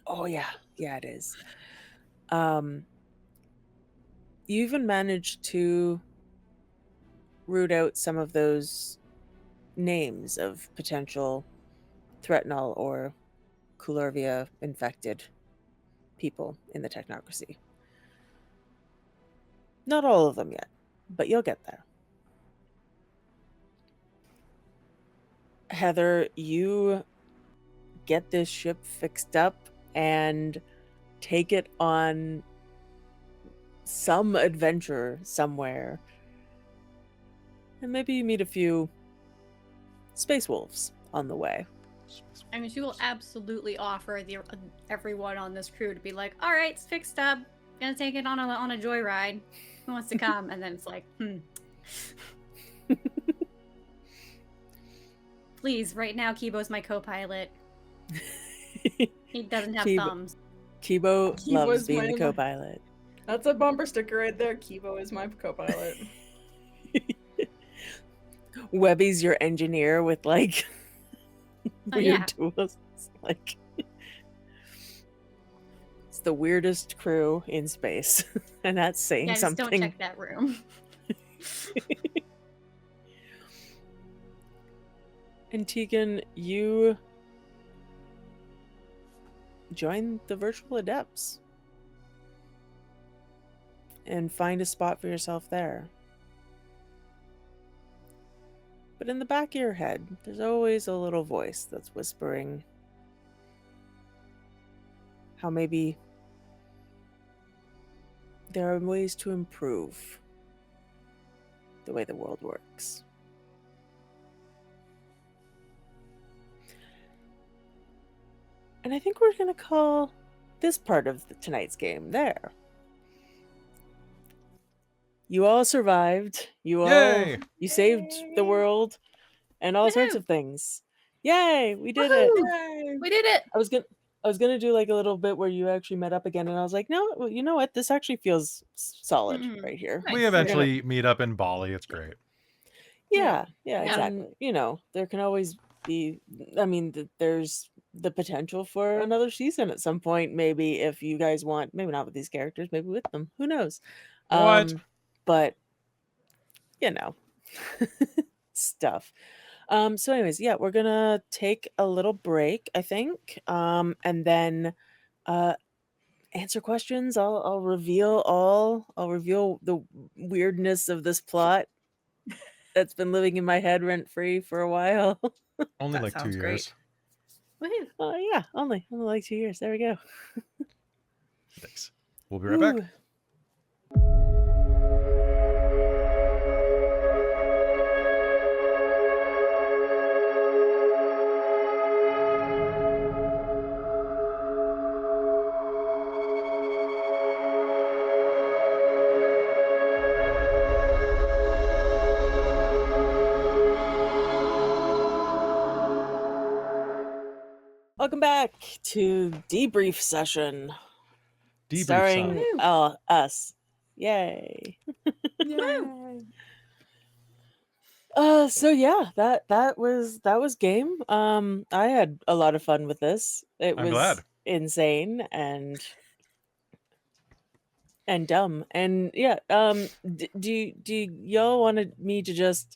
Oh yeah, it is. You even managed to root out some of those names of potential Threatnol or Kulurvia infected people in the technocracy. Not all of them yet, but you'll get there. Heather, you get this ship fixed up and take it on some adventure somewhere. And maybe you meet a few space wolves on the way. I mean, she will absolutely offer everyone on this crew to be like, all right, it's fixed up. Gonna take it on a joyride. Who wants to come? And then it's like, Please, right now, Kibo's my co-pilot. He doesn't have thumbs. Kibo loves is being the my- co-pilot. That's a bumper sticker right there. Kibo is my co-pilot. Webby's your engineer with like weird yeah. tools. Like it's the weirdest crew in space, and that's saying Yeah, just something. don't check that room. And Tegan, you join the virtual adepts and find a spot for yourself there. But in the back of your head, there's always a little voice that's whispering how maybe there are ways to improve the way the world works. And I think we're going to call this part of tonight's game there. You all survived. You saved the world and all sorts Woohoo! of things. Yay, we did it. Yay. We did it! I was gonna do like a little bit where you actually met up again, and I was like, no, well, you know what? This actually feels solid Mhm. right here. Nice. We eventually meet up in Bali. It's great. Yeah, Yeah. exactly. You know, there can always be. I mean, there's the potential for another season at some point. Maybe if you guys want, maybe not with these characters, maybe with them. Who knows? What? But you know, stuff. So anyways, yeah, we're gonna take a little break, I think. And then answer questions. I'll reveal I'll reveal the weirdness of this plot that's been living in my head rent free for a while. Only That like 2 sounds years. great. Woohoo. Oh yeah, only like 2 years. There we go. Thanks. We'll be right back. Ooh. Welcome back to debrief session, Debrief starring side. us. Yay! Yay. So yeah, that was game. I had a lot of fun with this. It I'm was glad. insane and dumb. And yeah, do y'all wanted me to just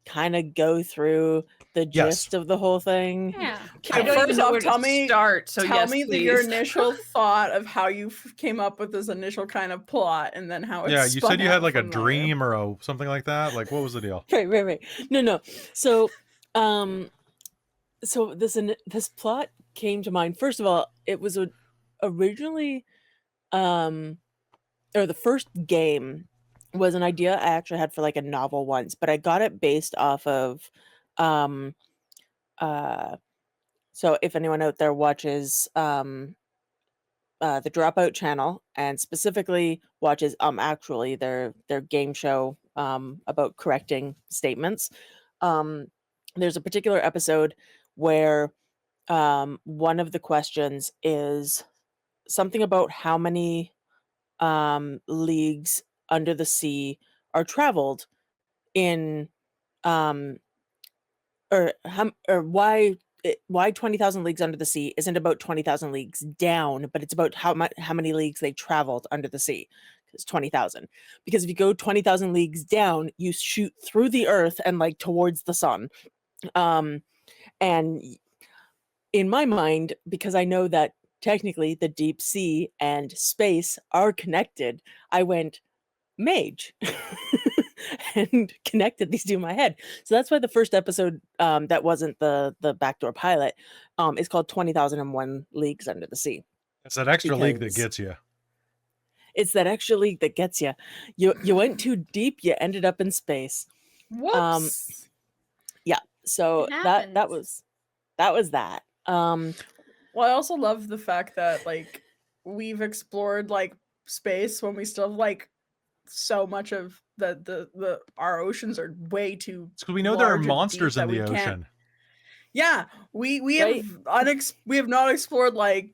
kind of go through the Yes. gist of the whole thing? Yeah. Okay, I don't even first know off, where to tell me start. So tell yes, me please. your initial thought of how you came up with this initial kind of plot, and then how it. Yeah, you spun said you had out like a from there. dream or something like that. Like, what was the deal? Right. No. So, so this plot came to mind. First of all, it was originally, or the first game was an idea I actually had for like a novel once, but I got it based off of, so if anyone out there watches, the Dropout channel and specifically watches actually their game show about correcting statements, there's a particular episode where one of the questions is something about how many leagues under the sea are traveled in, um or why 20,000 leagues under the sea isn't about 20,000 leagues down, but it's about how many leagues they traveled under the sea. It's 20,000. Because if you go 20,000 leagues down, you shoot through the earth and like towards the sun. And in my mind, because I know that technically the deep sea and space are connected, I went Mage and connected these two in my head. So that's why the first episode, that wasn't the backdoor pilot, is called 20,001 Leagues Under the Sea. It's that extra league that Because gets you. it's that extra league that gets you. You went too deep, you ended up in space. Whoops. Yeah. So It that happens. was that. Well, I also love the fact that like we've explored like space when we still have like so much of the our oceans are way too. Because we know there are large and deep monsters in that the we can't- ocean. Yeah, we Right. have we have not explored like,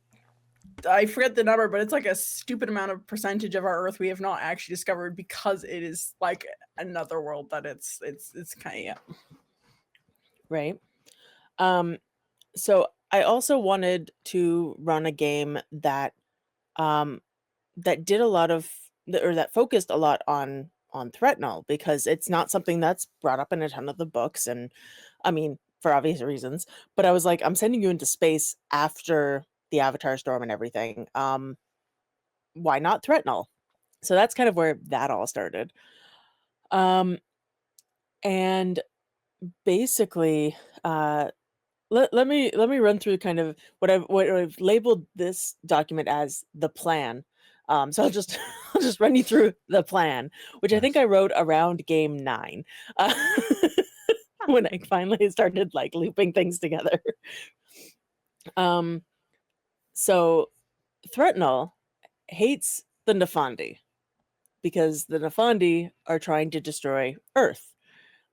I forget the number, but it's like a stupid amount of percentage of our Earth we have not actually discovered because it is like another world that it's kind of, yeah. Right. So I also wanted to run a game that that did a lot of or that focused a lot on threatnol, because it's not something that's brought up in a ton of the books, and I mean, for obvious reasons. But I was like, I'm sending you into space after the Avatar storm and everything. Why not threatnol? So that's kind of where that all started. And basically, let me run through kind of what I've labeled this document as the plan. So I'll just I'll just run you through the plan, which I think I wrote around game 9, when I finally started like looping things together. So threatnol hates the Nefandi because the Nefandi are trying to destroy Earth.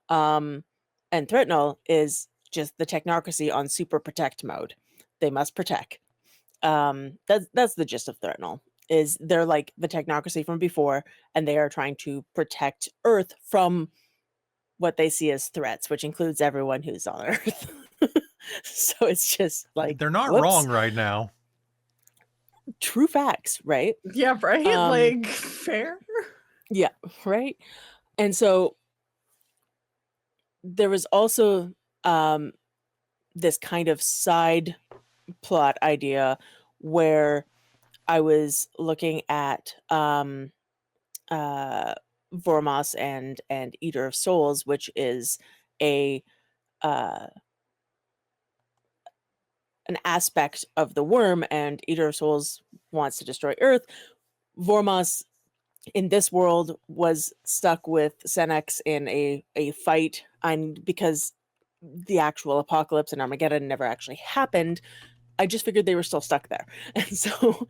And threatnol is just the technocracy on super protect mode. They must protect. That's the gist of threatnol. Is they're like the technocracy from before, and they are trying to protect Earth from what they see as threats, which includes everyone who's on Earth. So it's just like, They're not whoops. wrong right now. True facts, right? Yeah, right? Like, fair? Yeah, right? And so there was also this kind of side plot idea where I was looking at Vormos and Eater of Souls, which is a an aspect of the worm, and Eater of Souls wants to destroy Earth. Vormos in this world was stuck with Senex in a fight, and because the actual apocalypse and Armageddon never actually happened, I just figured they were still stuck there. And so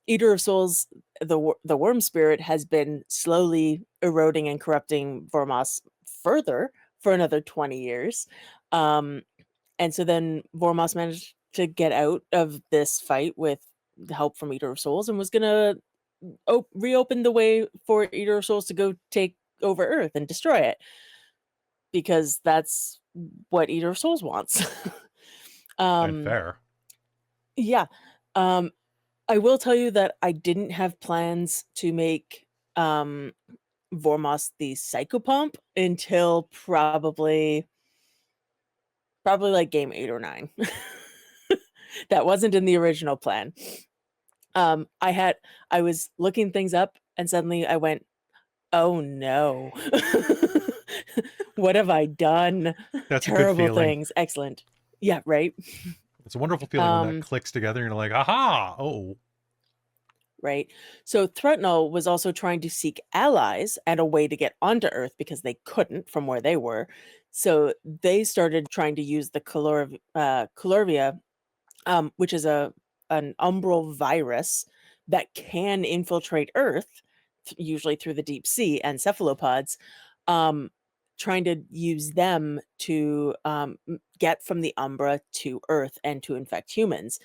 Eater of Souls, the worm spirit, has been slowly eroding and corrupting Vormos further for another 20 years. And so then Vormos managed to get out of this fight with help from Eater of Souls and was going to reopen the way for Eater of Souls to go take over Earth and destroy it. Because that's what Eater of Souls wants. And fair. Yeah. I will tell you that I didn't have plans to make Vormos the psychopomp until probably like game 8 or 9. That wasn't in the original plan. I was looking things up and suddenly I went, oh no. What have I done? That's a good Terrible feeling. things. Excellent. Yeah, right. It's a wonderful feeling when that clicks together and you're like, aha, oh. Right. So Threatnol was also trying to seek allies and a way to get onto Earth because they couldn't from where they were. So they started trying to use the Colorvia, which is an umbral virus that can infiltrate Earth, usually through the deep sea and cephalopods, trying to use them to get from the Umbra to Earth and to infect humans.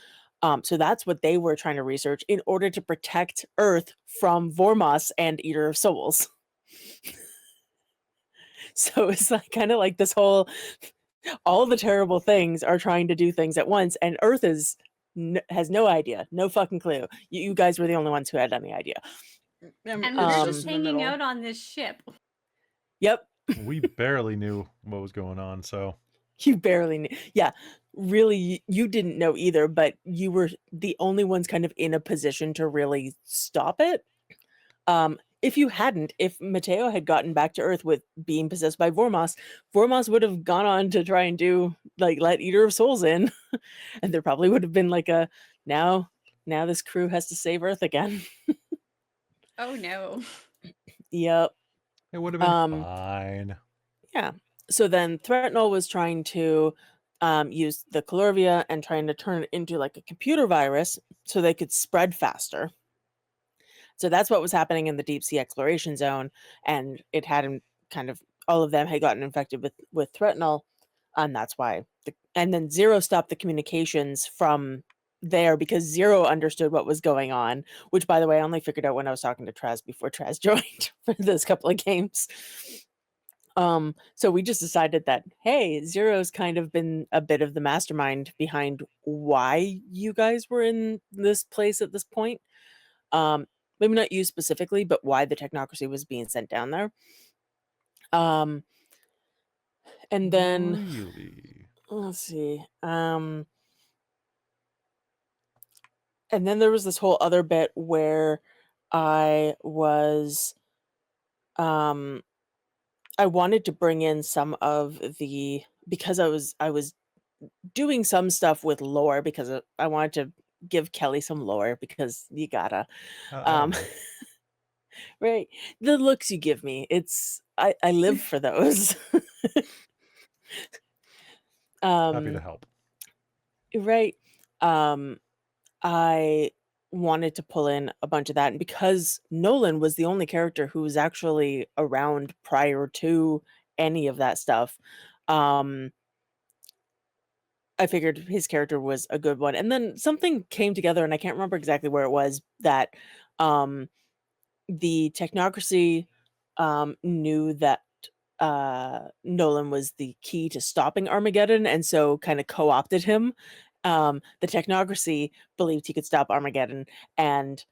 So that's what they were trying to research in order to protect Earth from Vormos and Eater of Souls. So it's like kind of like this whole, all the terrible things are trying to do things at once, and Earth has no idea, no fucking clue. You guys were the only ones who had any idea. And we're just hanging out on this ship. Yep. We barely knew what was going on, so. You barely knew. Yeah, really, you didn't know either, but you were the only ones kind of in a position to really stop it. If you hadn't, if Mateo had gotten back to Earth with being possessed by Vormos, Vormos would have gone on to try and do, like, let Eater of Souls in. And there probably would have been like a, now this crew has to save Earth again. Oh no. Yep. It would have been fine. Yeah. So then Threatnol was trying to use the Colorvia and trying to turn it into like a computer virus so they could spread faster. So that's what was happening in the deep sea exploration zone, and it hadn't kind of, all of them had gotten infected with Threatnol, and that's why. And then Zero stopped the communications from there because Zero understood what was going on, which, by the way, I only figured out when I was talking to Traz before Traz joined for those couple of games. So we just decided that, hey, Zero's kind of been a bit of the mastermind behind why you guys were in this place at this point. Maybe not you specifically, but why the Technocracy was being sent down there. And then Really? let's see. And then there was this whole other bit where I was I wanted to bring in some of the, because I was doing some stuff with lore because I wanted to give Kelly some lore because you gotta. Right. The looks you give me, I live for those. Happy to help. Right. I wanted to pull in a bunch of that, and because Nolan was the only character who was actually around prior to any of that stuff, I figured his character was a good one. And then something came together, and I can't remember exactly where it was, that the Technocracy knew that Nolan was the key to stopping Armageddon, and so kind of co-opted him. The Technocracy believed he could stop Armageddon, and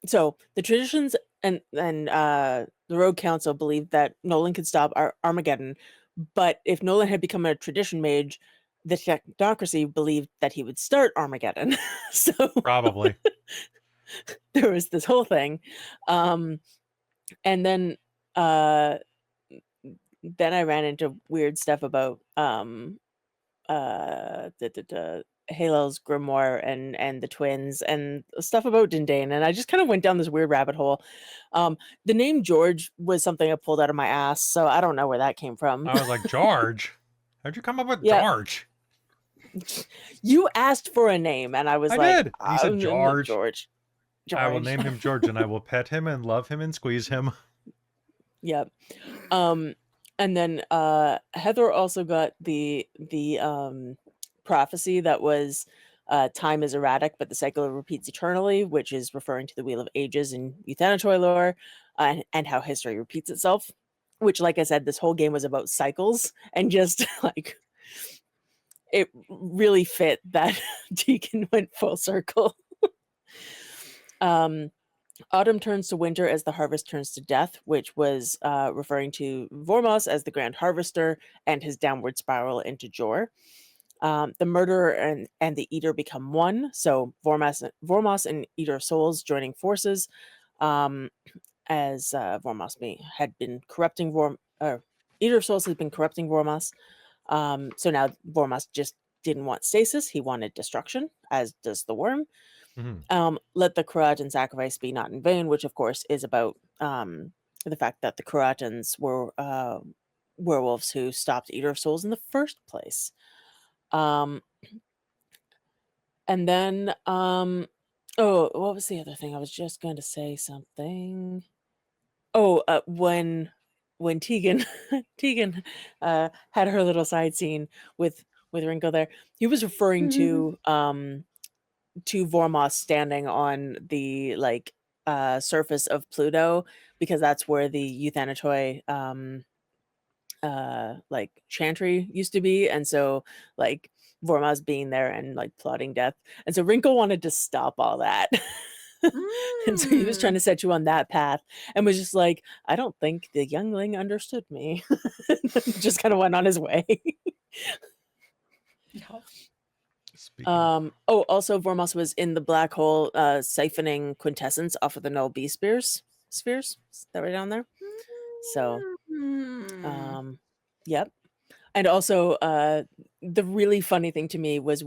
so the traditions and the Rogue Council believed that Nolan could stop Armageddon, but if Nolan had become a tradition mage, the Technocracy believed that he would start Armageddon. So Probably. there was this whole thing. And then I ran into weird stuff about Halo's grimoire and the twins and stuff about Dindane, and I just kind of went down this weird rabbit hole. The name George was something I pulled out of my ass, so I don't know where that came from. I was like, George? How'd you come up with Yeah. George? You asked for a name, and I was I like, did. He said George. George. I will name him George, and I will pet him and love him and squeeze him. Yep. And then Heather also got the prophecy that was time is erratic, but the cycle repeats eternally, which is referring to the Wheel of Ages in Euthanatoy lore, and how history repeats itself. Which, like I said, this whole game was about cycles, and just like it really fit that Tegan went full circle. Autumn turns to winter as the harvest turns to death, which was referring to Vormos as the Grand Harvester and his downward spiral into Jor. The murderer and the eater become one, so Vormos and Eater of Souls joining forces, as Vormos had been corrupting Eater of Souls has been corrupting Vormos. So now Vormos just didn't want stasis; he wanted destruction, as does the worm. Let the Croatan sacrifice be not in vain, which of course is about the fact that the Croatans were werewolves who stopped Eater of Souls in the first place. And then what was the other thing? I was just going to say something. When Tegan had her little side scene with Rinko there, he was referring to Vormos standing on the surface of Pluto, because that's where the Euthanatoy chantry used to be, and so like Vormos being there and like plotting death, and so Rinko wanted to stop all that. And so he was trying to set you on that path, and was just like, I don't think the youngling understood me. Just kind of went on his way. Also Vormos was in the black hole siphoning quintessence off of the null B spheres. Is that right down there? So yep. And also the really funny thing to me was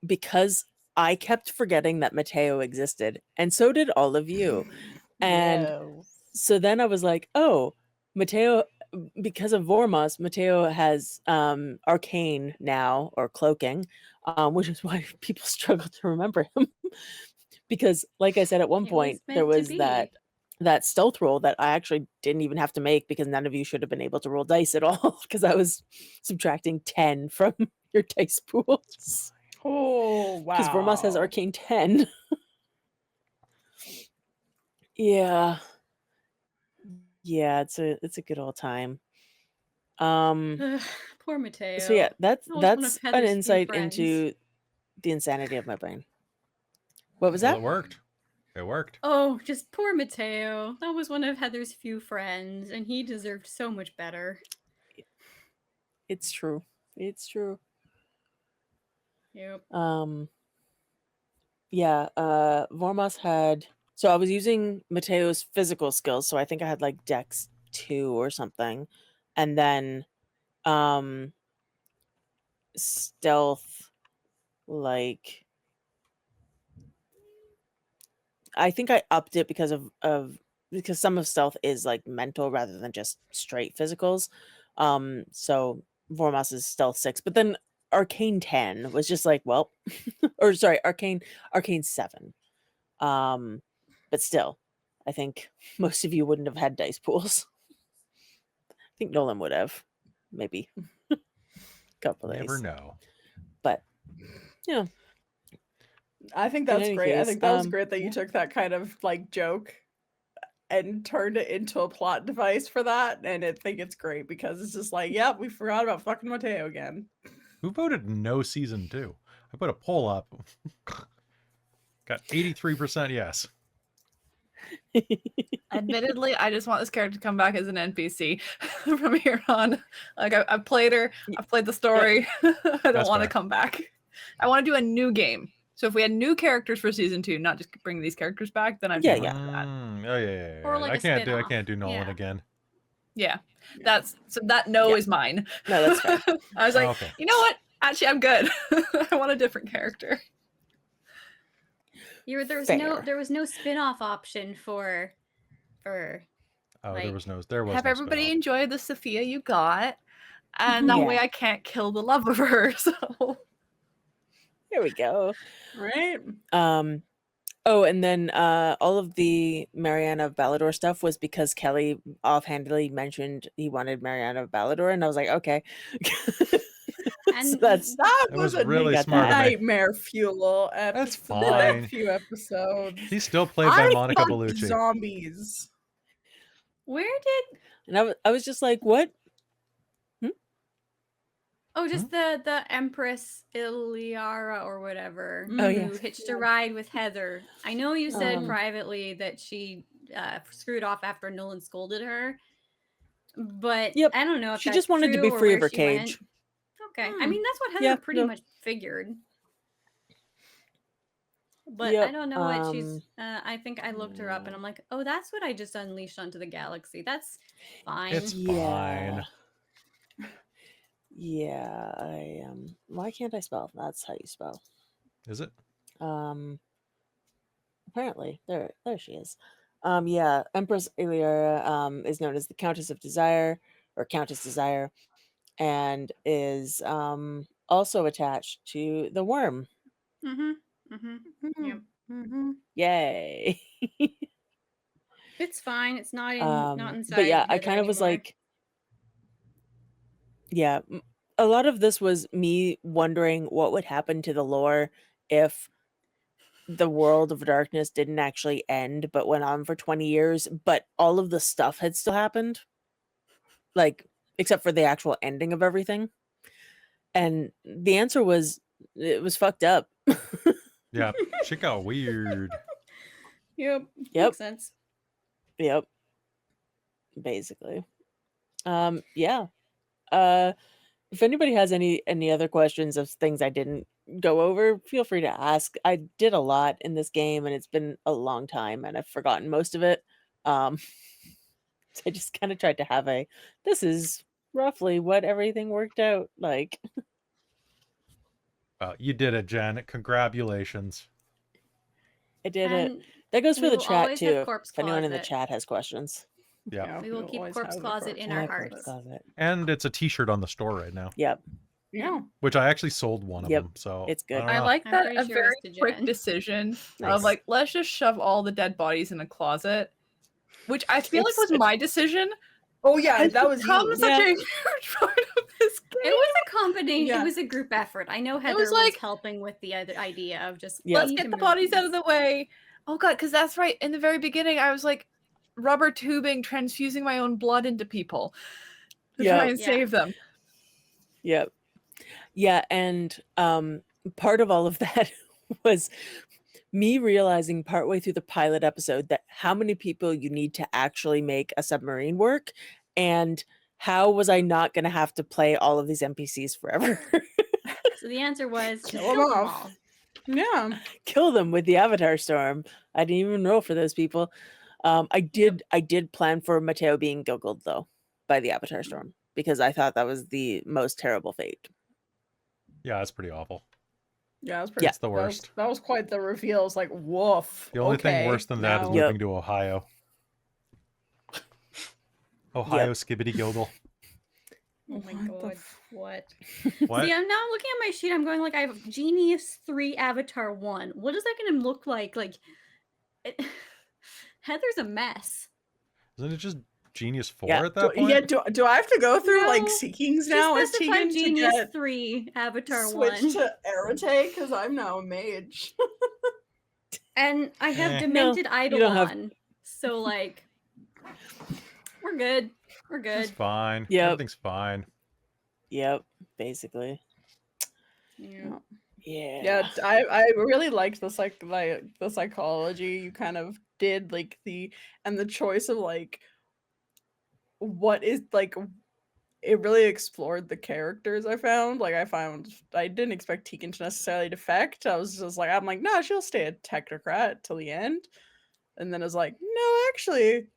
because I kept forgetting that Mateo existed, and so did all of you. And so then I was like, oh, Mateo, because of Vormos, Mateo has arcane now, or cloaking, which is why people struggle to remember him. Because like I said, at one point there was that stealth roll that I actually didn't even have to make, because none of you should have been able to roll dice at all, because I was subtracting 10 from your dice pools. Oh, wow. Because Vormos has arcane 10. Yeah, it's a good old time. Poor Mateo. So yeah, that's an Heather's insight few friends. into the insanity of my brain. What was that? It worked. It worked. Oh, just poor Mateo. That was one of Heather's few friends, and he deserved so much better. It's true. Yep. Yeah, Vormos had, so I was using Mateo's physical skills, so I think I had like Dex 2 or something, and then stealth, like I think I upped it because because some of stealth is like mental rather than just straight physicals. So Vormos is stealth 6, but then arcane 10 was just like, well, or sorry, arcane 7. But still, I think most of you wouldn't have had dice pools. I think Nolan would have, maybe. Couple days. Never know. But yeah. I think that's great. I think that was great that you took that kind of like joke and turned it into a plot device for that. And I think it's great because it's just like, yep, we forgot about fucking Mateo again. Who voted no season 2? I put a poll up. Got 83% yes. Admittedly, I just want this character to come back as an NPC from here on. Like I've played her, I've played the story. I don't That's want to fair. come back. I want to do a new game. So if we had new characters for season 2, not just bring these characters back, then I'd Yeah, be yeah. fine with that. Oh yeah. Or like I a can't spin-off. do Nolan Yeah. again. Yeah, that's so that no Yeah. is mine. No, that's fair. I was like, Okay. you know what? Actually, I'm good. I want a different character. There was Fair. no spin-off option for Oh, Like, there was no Have everybody spin-off. enjoy the Sophia you got, and that Yeah. way I can't kill the love of her. So There we go. Right? Oh, and then all of the Mariana of Balador stuff was because Kelly offhandedly mentioned he wanted Mariana of Balador, and I was like, okay. And So that's That That was was a really got smart of that. me. nightmare fuel That's episode. fine. Few episodes. He's still played by I Monica fucked Bellucci. zombies. where did and I was just like, what? just the Empress Iliara or whatever Oh, yeah. who hitched a ride with Heather. I know you said Um, privately that she screwed off after Nolan scolded her, but Yep. I don't know if She that's just wanted to true be or free where of her she went. cage. Okay, I mean that's what Heather Yeah, pretty no. much figured. But I Yep, don't know what she's. I think I looked her up and I'm like, oh, that's what I just unleashed onto the galaxy. That's fine. It's Yeah. fine. Yeah, I why can't I spell? That's how you spell. Is it? Apparently. There she is. Yeah, Empress Iliara is known as the Countess of Desire or Countess Desire, and is also attached to the worm. Mm-hmm. Mm-hmm. Yep. Mm-hmm. Yay. It's fine. It's not in not inside. But yeah, I Heather kind of was anymore. like, yeah, a lot of this was me wondering what would happen to the lore if the world of darkness didn't actually end but went on for 20 years, but all of the stuff had still happened, like except for the actual ending of everything. And the answer was it was fucked up. Yeah. Shit got weird. Yep. Yep. Makes sense. Yep. Basically. Yeah. If anybody has any other questions of things I didn't go over, feel free to ask. I did a lot in this game and it's been a long time and I've forgotten most of it. So I just kind of tried to have this is roughly what everything worked out like. Well, you did it, Jen. Congratulations. I did it. And That goes we for the will chat always have too. Corpse If anyone in the Closet. chat has questions. Yeah. We will keep always Corpse have the Closet in Yeah, our Corpse hearts. Closet. And it's a t-shirt on the store right now, Yep. Yeah. which I actually sold one of Yep. them. So It's good. I, don't I know. like I'm that pretty a sure very it's to quick Jen. decision Nice. of like, let's just shove all the dead bodies in a closet, which I feel like It's- was my decision. Oh yeah, Has that was become you. such Yeah. a huge part of this game. It was a combination. Yeah. It was a group effort. I know Heather was was like- helping with the other idea of just Yep. Let's need to get the move bodies out of these. the way. Oh god, because that's right. In the very beginning, I was like rubber tubing, transfusing my own blood into people to Yeah. try and Yeah. save them. Yep. Yeah, and part of all of that was me realizing partway through the pilot episode that how many people you need to actually make a submarine work, and how was I not going to have to play all of these NPCs forever? So the answer was Kill just 'em kill them off. all. Yeah. Kill them with the Avatar Storm. I didn't even roll for those people. I did plan for Mateo being goggled though by the Avatar Storm because I thought that was the most terrible fate. Yeah, that's pretty awful. Yeah, it was pretty. Yeah. It's the worst. That was quite the reveal. It's like woof. The only thing okay, worse than that is now- Yep. moving to Ohio. Ohio skibbity goggle. Oh my What the god. f- What? What? See, I'm now looking at my sheet. I'm going like I have Genius 3 Avatar 1. What is that going to look like? Like, Heather's a mess. Isn't it just Genius 4 Yeah. at that point? Yeah, do I have to go through like No, seekings She now as specified Tegan to Genius get 3 Avatar switch 1. to Rattray because I'm now a mage. And I have Eh. Demented No, you don't have- Eidolon. So, like, we're good. We're It's good. fine. Yep. Everything's fine. Yep, basically. Yeah. Yeah. Yeah, I really liked the psychology you kind of did, like the choice of like what is like it really explored the characters. I found I didn't expect Tegan to necessarily defect. I was just like, I'm like, nah, she'll stay a technocrat till the end. And then I was like, no, actually,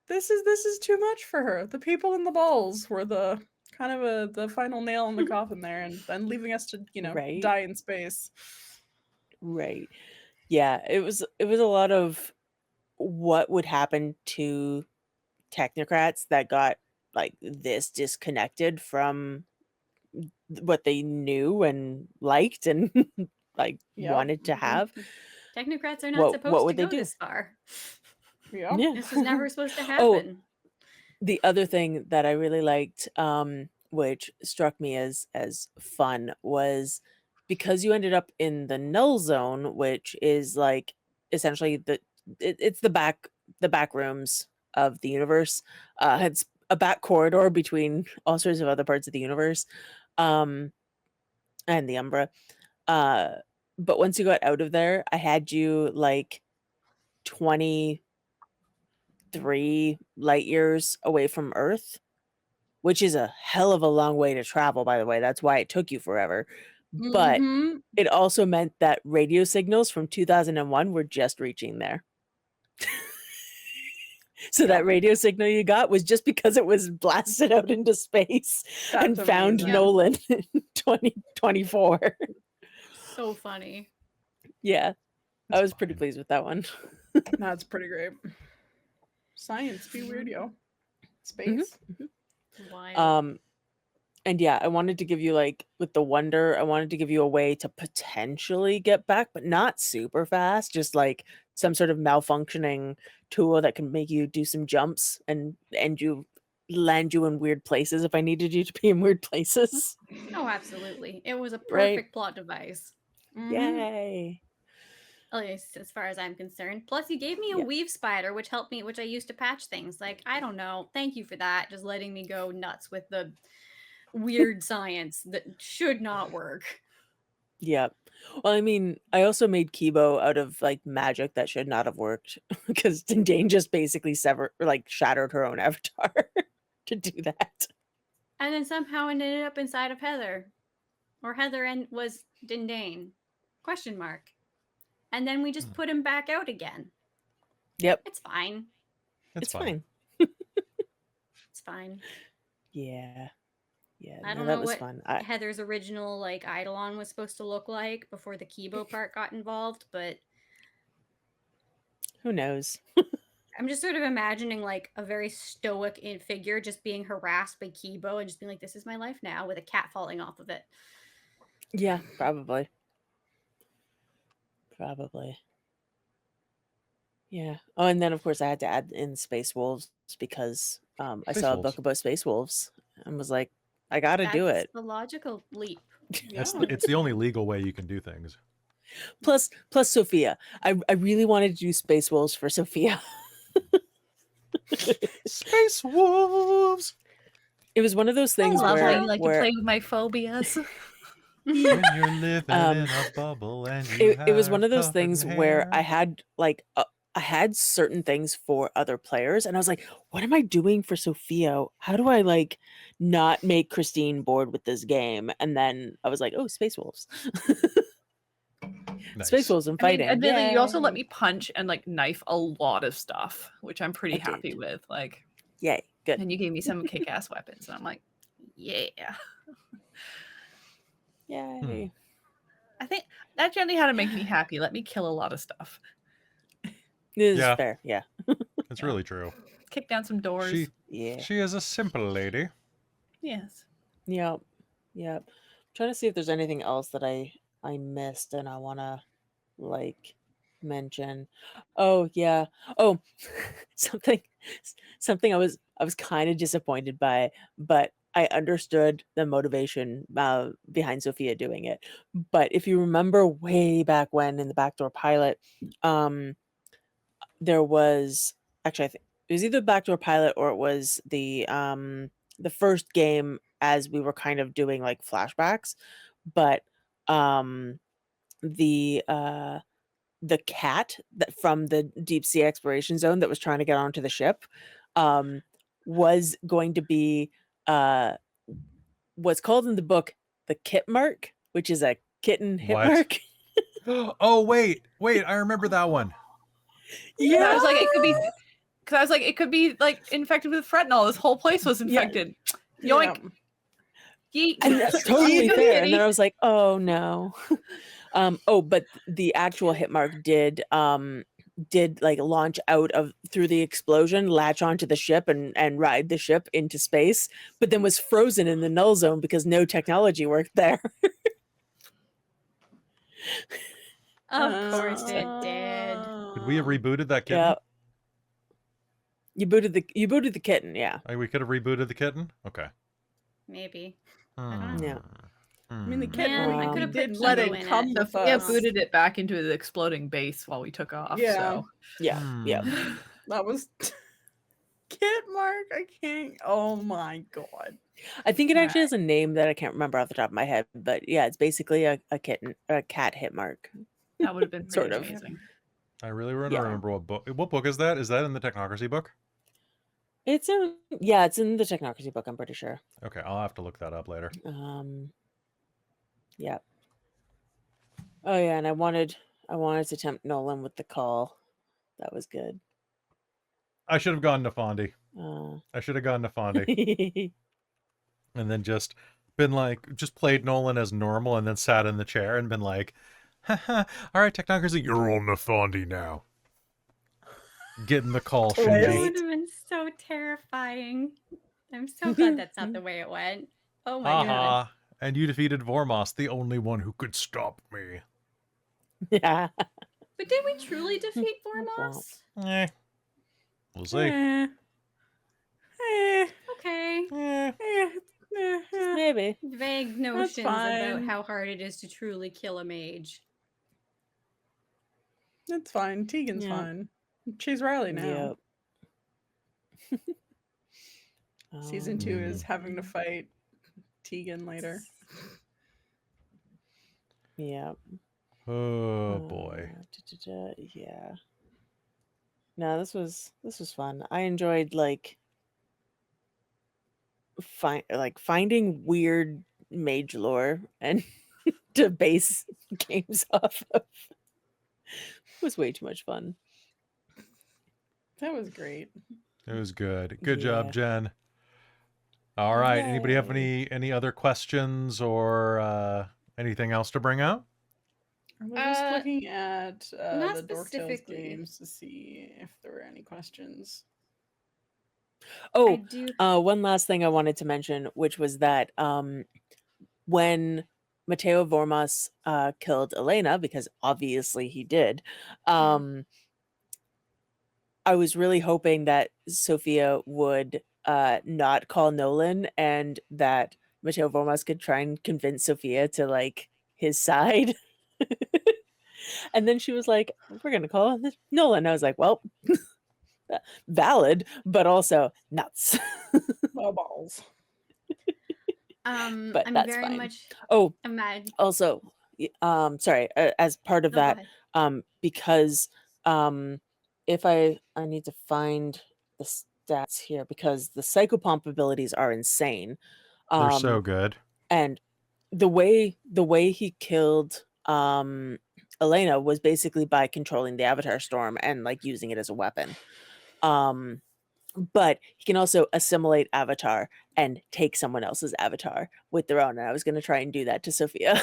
this is too much for her. The people in the balls were the kind of the final nail in the coffin there, and then leaving us to Right. die in space. Right. Yeah, it was a lot of what would happen to technocrats that got like this disconnected from what they knew and liked and like Yep. wanted to have. Technocrats are not What supposed to would they go do? this far. Yeah. Yeah. This was never supposed to Oh, happen. the other thing that I really liked, which struck me as fun, was because you ended up in the null zone, which is like essentially it's the back rooms of the universe. It's a back corridor between all sorts of other parts of the universe, and the Umbra. Uh, but once you got out of there, I had you like 23 light years away from Earth, which is a hell of a long way to travel, by the way. That's why it took you forever. But Mhm. it also meant that radio signals from 2001 were just reaching there. So Yep. that radio signal you got was just because it was blasted out into space and That's found amazing. Nolan in 2024. So funny. Yeah, I It's was pretty fine. pleased with that one. That's pretty great. Science be weird, yo. Mhm. Space. Wild. And yeah, I wanted to give you like with the wonder, I wanted to give you a way to potentially get back, but not super fast, just like some sort of malfunctioning tool that can make you do some jumps and land you in weird places if I needed you to be in weird places. Oh, absolutely. It was a Right. perfect plot device. Mhm. Yay. At least as far as I'm concerned. Plus, you gave me a Yeah. weave spider, which helped me, which I used to patch things. Like, I don't know. Thank you for that. Just letting me go nuts with the weird science that should not work. Yeah. Well, I mean, I also made Kibo out of like magic that should not have worked because Dane just basically shattered her own avatar to do that. And then somehow it ended up inside of Heather. Or Heather and was Dindane. Question mark. And then we just put him back out again. Yep. It's fine. It's fine. It's fine. Yeah. Yeah. I No, don't that know was what fun. Heather's original like Eidolon was supposed to look like before the Kibo part got involved, but Who knows? I'm just sort of imagining like a very stoic figure just being harassed by Kibo and just being like, "This is my life now," with a cat falling off of it. Yeah, probably. Probably. Yeah. Oh, and then of course I had to add in Space Wolves because I Space saw a Wolves. book about Space Wolves and was like, I gotta do That's it. the logical leap. It's Yeah. it's the only legal way you can do things. Plus Sophia. I really wanted to do Space Wolves for Sophia. Space Wolves. It was one of those I things love how where you like to play with my phobias. When you're living Um, in a bubble and you it was have one of those covered things in where I hair. had I had certain things for other players and I was like, what am I doing for Sophia? How do I like not make Christine bored with this game? And then I was like, oh, Space Wolves. Nice. Space Wolves and I mean, fighting. admittedly, you also let Yay. me punch and like knife a lot of stuff, which I'm pretty I happy did. with. Like, Yay. Good. and you gave me some kick-ass weapons, and I'm like, yeah. Yay. I think that generally how to make me happy. Let me kill a lot of stuff. This is Yeah. fair. Yeah. It's really true. Kick down some doors. Yeah. She is a simple lady. Yes. Yep. Yep. I'm trying to see if there's anything else that I missed and I want to like mention. Oh, yeah. Oh, something I was kind of disappointed by, but I understood the motivation behind Sophia doing it. But if you remember way back when in the backdoor pilot, there was actually I think it was either backdoor pilot or it was the first game as we were kind of doing like flashbacks, but the the cat that from the deep sea exploration zone that was trying to get onto the ship was going to be what's called in the book the kit mark, which is a kitten hit What? mark. Oh, wait, I remember that one. Yeah, I was like, it could be, because I was like, it could be like infected with fretinols. This whole place was infected. Yoink. Yeet. And that's totally Yeet. fair. And then I was like, oh no. But the actual hit mark did like launch out of through the explosion, latch onto the ship and ride the ship into space, but then was frozen in the null zone because no technology worked there. Of course it did. Could we have rebooted that kitten? Yeah. You booted the kitten, yeah. We could have rebooted the kitten? Okay. Maybe. Yeah. I mean, the kitten, Man, I we could have did put let Kilo it in come it. with Sophia us. booted it back into the exploding base while we took off. Yeah. So. Yeah. That was Kit Mark. I can't. Oh my god. I think it actually has a name that I can't remember off the top of my head, but yeah, it's basically a cat hit mark. That would have been Sort pretty of. amazing. I really want to Yeah. remember what book is that? Is that in the Technocracy book? It's in the Technocracy book, I'm pretty sure. Okay, I'll have to look that up later. Yeah. Oh yeah, and I wanted to tempt Nolan with the call. That was good. I should have gone to Fondy. I should have gone to Fondy. And then just been like, just played Nolan as normal and then sat in the chair and been like, haha, all right, Technocracy, you're on Fondy now. Getting the call, That Shinji. would have been so terrifying. I'm so glad that's not the way it went. Oh my god. Haha. And you defeated Vormos, the only one who could stop me. Yeah. But did we truly defeat Vormos? We'll see. Okay. Maybe. Vague notions about fine. how hard it is to truly kill a mage. That's fine. Tegan's Yeah. fine. She's Riley now. Yep. Season 2 is having to fight Tegan later. Yeah. Oh boy. Yeah. No, this was fun. I enjoyed finding weird mage lore and to base games off of. It was way too much fun. That was great. It was good. Good Yeah. job, Jen. All right. Anybody have Yay. any other questions or anything else to bring up? I was just looking at not the Dork Tales specifically. games to see if there were any questions. Oh, I do. one last thing I wanted to mention, which was that when Mateo Vormos killed Elena, because obviously he did, I was really hoping that Sophia would not call Nolan and that Mateo Vormos could try and convince Sophia to his side. And then she was like, we're going to call Nolan. I was like, well, valid, but also nuts. Oh, balls. But I'm that's very fine. much imagine. Also, sorry, as part of Oh, go that, ahead. because if I need to find the stats here because the psychopomp abilities are insane. They're so good. And the way he killed Elena was basically by controlling the Avatar Storm and using it as a weapon. But he can also assimilate Avatar and take someone else's avatar with their own. And I was going to try and do that to Sophia.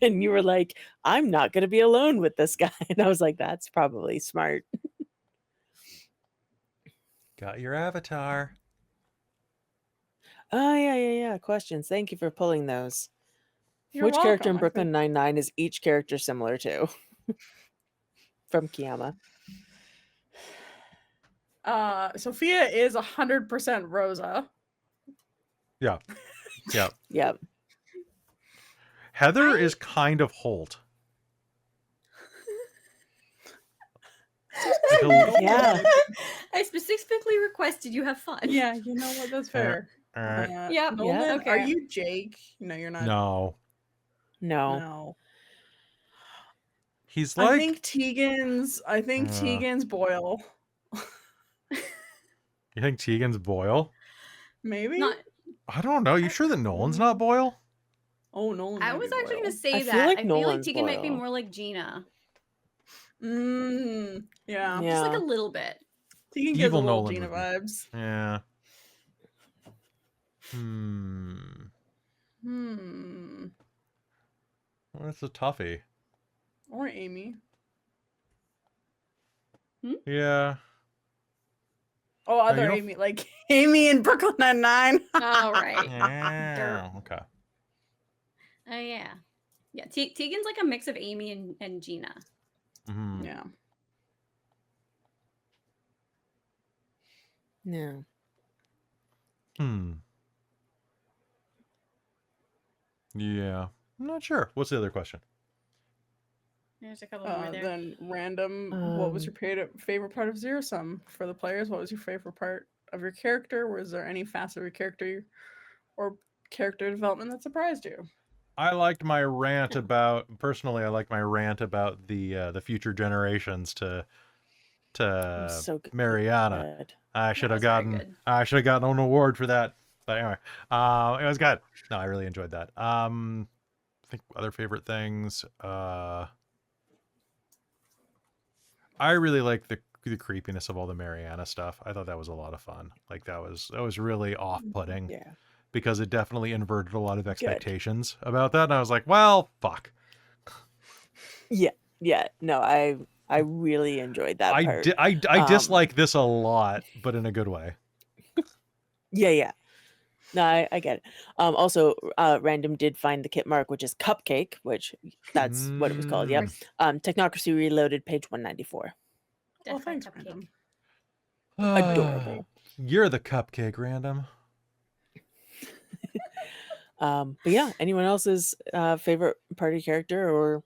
And you were like, I'm not going to be alone with this guy. And I was like, that's probably smart. Got your avatar. Oh, yeah. Questions. Thank you for pulling those. You're Which character in welcome. Brooklyn Nine-Nine is each character similar to? From Kiyama. Sophia is 100% Rosa. Yeah. Yep. Heather is kind of Holt. Yeah. I specifically requested you have fun. Yeah, you know what? That's fair. Yep. Nolan, Okay. are you Jake? No, you're not. No. No. He's I like, think Tegan's Boyle. you think Tegan's Boyle? Maybe? Not. I don't know. You sure that Nolan's not Boyle? Oh, Nolan. I might was be actually Boyle. going to say I that. feel like I feel like Nolan's Tegan might be Boyle. more like Gina. Yeah. Just like Yeah. a little bit. Tegan gives a Evil little Nolan Gina would be. vibes. Yeah. Well, that's a toughie. Or Amy. Yeah. Oh, other you know- Amy, like Amy in Brooklyn Nine-Nine. All right. Yeah. Okay. Oh, yeah. Yeah, Tegan's like a mix of Amy and Gina. Mhm. Yeah. No. Yeah. I'm not sure. What's the other question? There's a couple more there. Then random. What was your favorite part of Zero Sum for the players? What was your favorite part of your character? Was there any facet of your character or character development that surprised you? I liked my rant about the future generations to So Mariana. good. I should have was very gotten an award for that. But anyway, it was good. No, I really enjoyed that. I think other favorite things. I really like the creepiness of all the Mariana stuff. I thought that was a lot of fun. Like that was really off-putting. Yeah. Because it definitely inverted a lot of expectations about that. And I was like, well, fuck. Yeah. No, I really enjoyed that part. I dislike this a lot, but in a good way. Yeah. No, I get it. Also, Random did find the kit mark, which is Cupcake, which that's what it was called. Yep. Technocracy Reloaded, page 194. Oh, thanks, Cupcake. Random. Adorable. You're the cupcake, Random. But yeah, anyone else's favorite party character or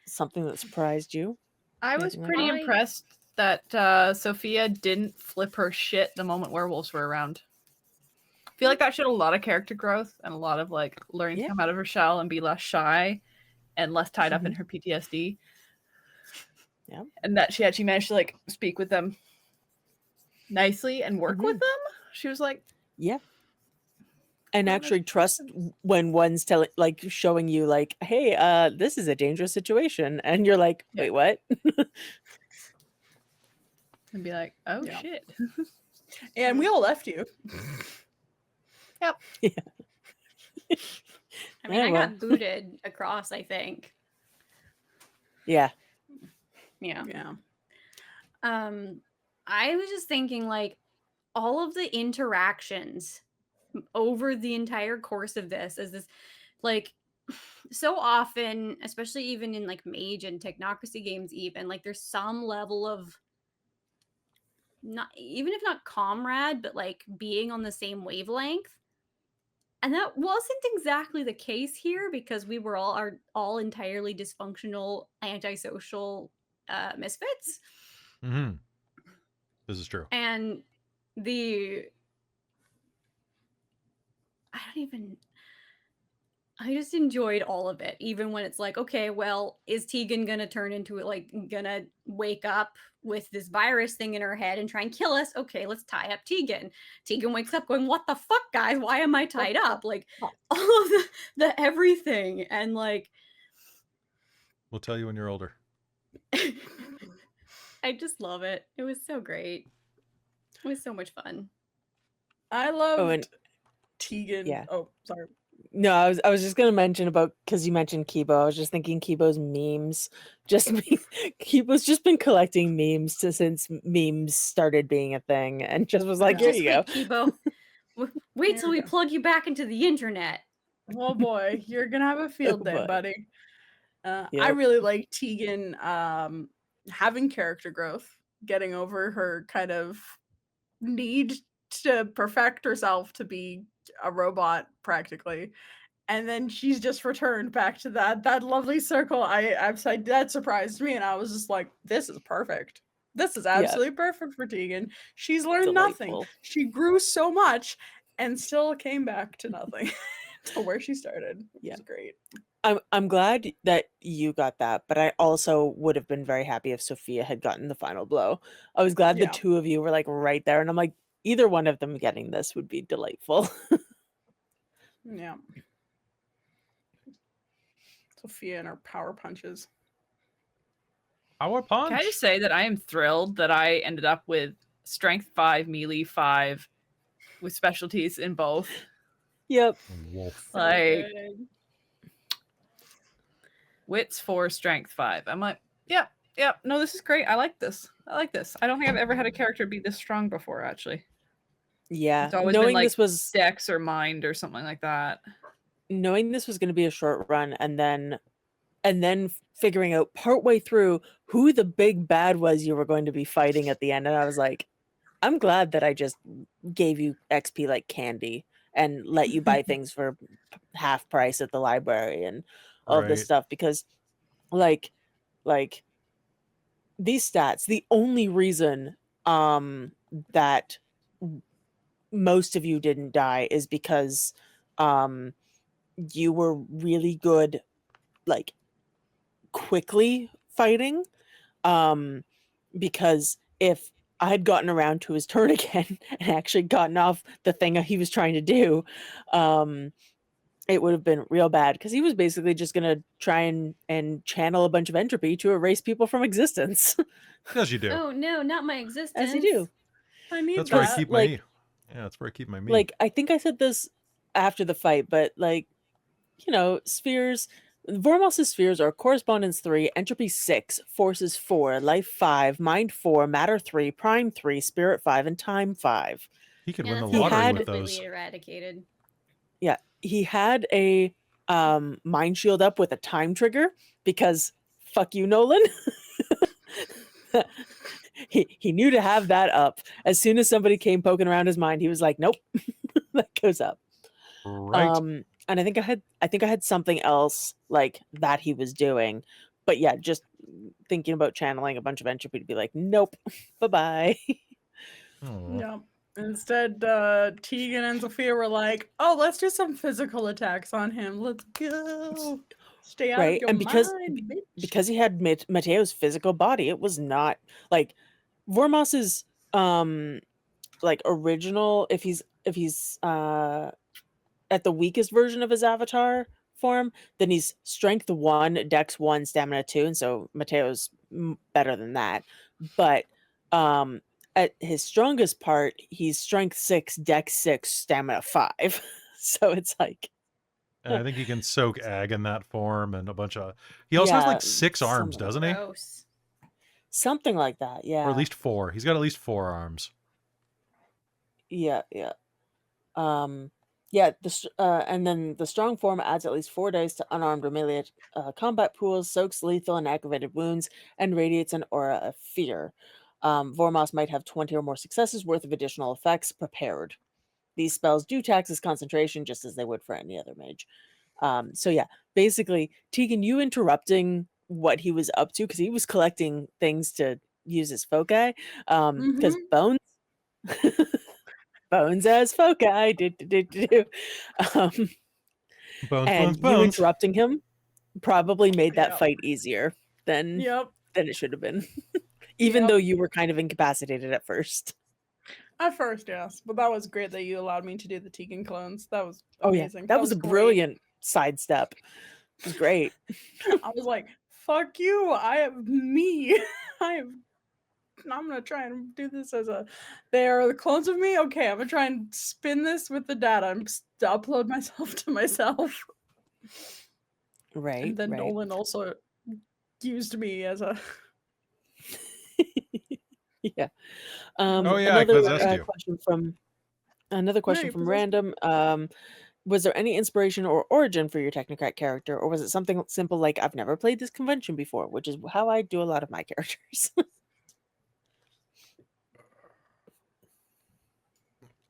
something that surprised you? I was Anything like pretty that? impressed that Sophia didn't flip her shit the moment werewolves were around. I feel like that showed a lot of character growth and a lot of like learning to come out of her shell and be less shy and less tied up in her PTSD. Yeah. And that she actually managed to like speak with them nicely and work with them. She was like, yeah. And actually trust when one's showing you like, hey, this is a dangerous situation. And you're like, wait, what? and be like, oh Yeah. shit. And we all left you. Yep. Yeah. I mean, Yeah, I well. got booted across, I think. Yeah. Yeah. Yeah. I was just thinking, like, all of the interactions over the entire course of this is this, like, so often, especially even in like Mage and Technocracy games, even like there's some level of not even if not comrade, but like being on the same wavelength. And that wasn't exactly the case here because we were all entirely dysfunctional, antisocial misfits. Mm-hmm. This is true. And I just enjoyed all of it, even when it's like, okay, well, is Tegan gonna turn into it, like, gonna wake up with this virus thing in her head and try and kill us? Okay, let's tie up Tegan. Tegan wakes up going, what the fuck, guys? Why am I tied up? Like, all of the everything. And, like... We'll tell you when you're older. I just love it. It was so great. It was so much fun. I loved and Tegan. yeah. Oh, sorry. No, I was just gonna mention about because you mentioned Kibo. I was just thinking Kibo's memes. Kibo's just been collecting memes since memes started being a thing, and just was like, here Just you go. wait, Kibo. Wait till we plug you back into the internet. Oh boy, you're gonna have a field day, boy. buddy. I Yep. really like Tegan having character growth, getting over her kind of need to perfect herself to be a robot practically, and then she's just returned back to that lovely circle. That surprised me, and I was just like, this is perfect. This is absolutely perfect for Tegan. She's learned nothing. Delightful. She grew so much and still came back to nothing. To where she started. Yeah. It's great. I'm glad that you got that, but I also would have been very happy if Sophia had gotten the final blow. I was glad the Yeah. two of you were like right there, and I'm like, either one of them getting this would be delightful. Yeah. Sophia and her power punches. Power punch. Can I just say that I am thrilled that I ended up with strength 5, melee 5, with specialties in both. Yep. Wolf. So Like, good. wits 4, strength 5. I'm like, yep. No, this is great. I like this. I don't think I've ever had a character be this strong before, actually. Yeah. It's always been Knowing like this was dex or mind or something like that. going to be a short run, and then figuring out partway through who the big bad was you were going to be fighting at the end, and I was like, I'm glad that I just gave you XP like candy and let you buy things for half price at the library and all of this Right. stuff, because like these stats, the only reason that most of you didn't die is because you were really good like quickly fighting, because if I had gotten around to his turn again and actually gotten off the thing he was trying to do, it would have been real bad, because he was basically just going to try and channel a bunch of entropy to erase people from existence. As you do. Oh no, not my existence. As you do. I need That's where I that. keep like- my. Yeah, that's where I keep my meat. Like, I think I said this after the fight, but like, spheres, Vormos's spheres are correspondence 3, entropy 6, forces 4, life 5, mind 4, matter 3, prime 3, spirit 5, and time 5. he could Yeah, win the that's He lottery had- with completely those. eradicated. Yeah, he had a mind shield up with a time trigger, because fuck you, Nolan. he knew to have that up. As soon as somebody came poking around his mind, he was like, nope, that goes up. Right. And I think I had something else like that he was doing, but yeah, just thinking about channeling a bunch of entropy to be like, nope, bye-bye. Aw. Yep. Instead, Tegan and Sophia were like, "Oh, let's do some physical attacks on him. Let's go. Stay out Right, of your and because- mind, bitch." Because he had Mateo's physical body, it was not like Vormos's like original, if he's at the weakest version of his avatar form, then he's strength 1, dex 1, stamina 2, and so Mateo's better than that. But at his strongest part, he's strength 6, dex 6, stamina 5. So it's like, And I think he can soak ag in that form and a bunch of. He also has Yeah, like 6 arms, something. doesn't he? Gross. something like that. Yeah. Or at least 4. He's got at least 4 arms. Yeah. Yeah, and then the strong form adds at least 4 dice to unarmed or melee combat pools, soaks lethal and aggravated wounds, and radiates an aura of fear. Vormos might have 20 or more successes worth of additional effects prepared. These spells do tax his concentration just as they would for any other mage. So yeah, basically, Tegan, you interrupting what he was up to, because he was collecting things to use as foci, because Bones... Bones as foci. And you Bones. interrupting him probably made that Yep. fight easier than Yep. it should have been. Even Yep. though you were kind of incapacitated at first. At first, yes, but that was great that you allowed me to do the Tegan clones. That was Oh yeah, amazing. that was a great. brilliant sidestep. It was great. I was like, "Fuck you! I have me. I'm gonna try and do this as a. They are the clones of me. Okay, I'm gonna try and spin this with the data and upload myself to myself." Right. And then right. Nolan also used me as a. Yeah. Oh, yeah, I possessed you. Another question you from possessed random. Was there any inspiration or origin for your technocrat character, or was it something simple like I've never played this convention before, which is how I do a lot of my characters?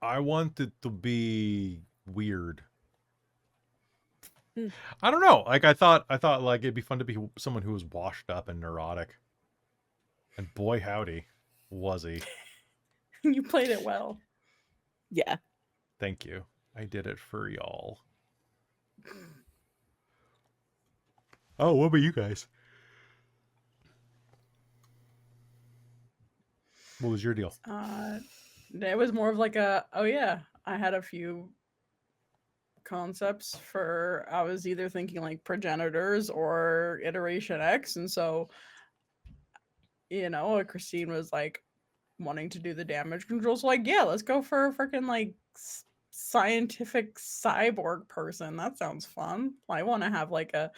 I want it to be weird. Hmm. I don't know. Like I thought like it'd be fun to be someone who was washed up and neurotic. And boy howdy, was he. You played it well. Yeah. Thank you. I did it for y'all. Oh, what about you guys? What was your deal? It was more of like oh yeah, I had a few concepts for, I was either thinking like progenitors or iteration X, and so Christine was like wanting to do the damage control, so like, yeah, let's go for a freaking like scientific cyborg person. That sounds fun. I want to have like a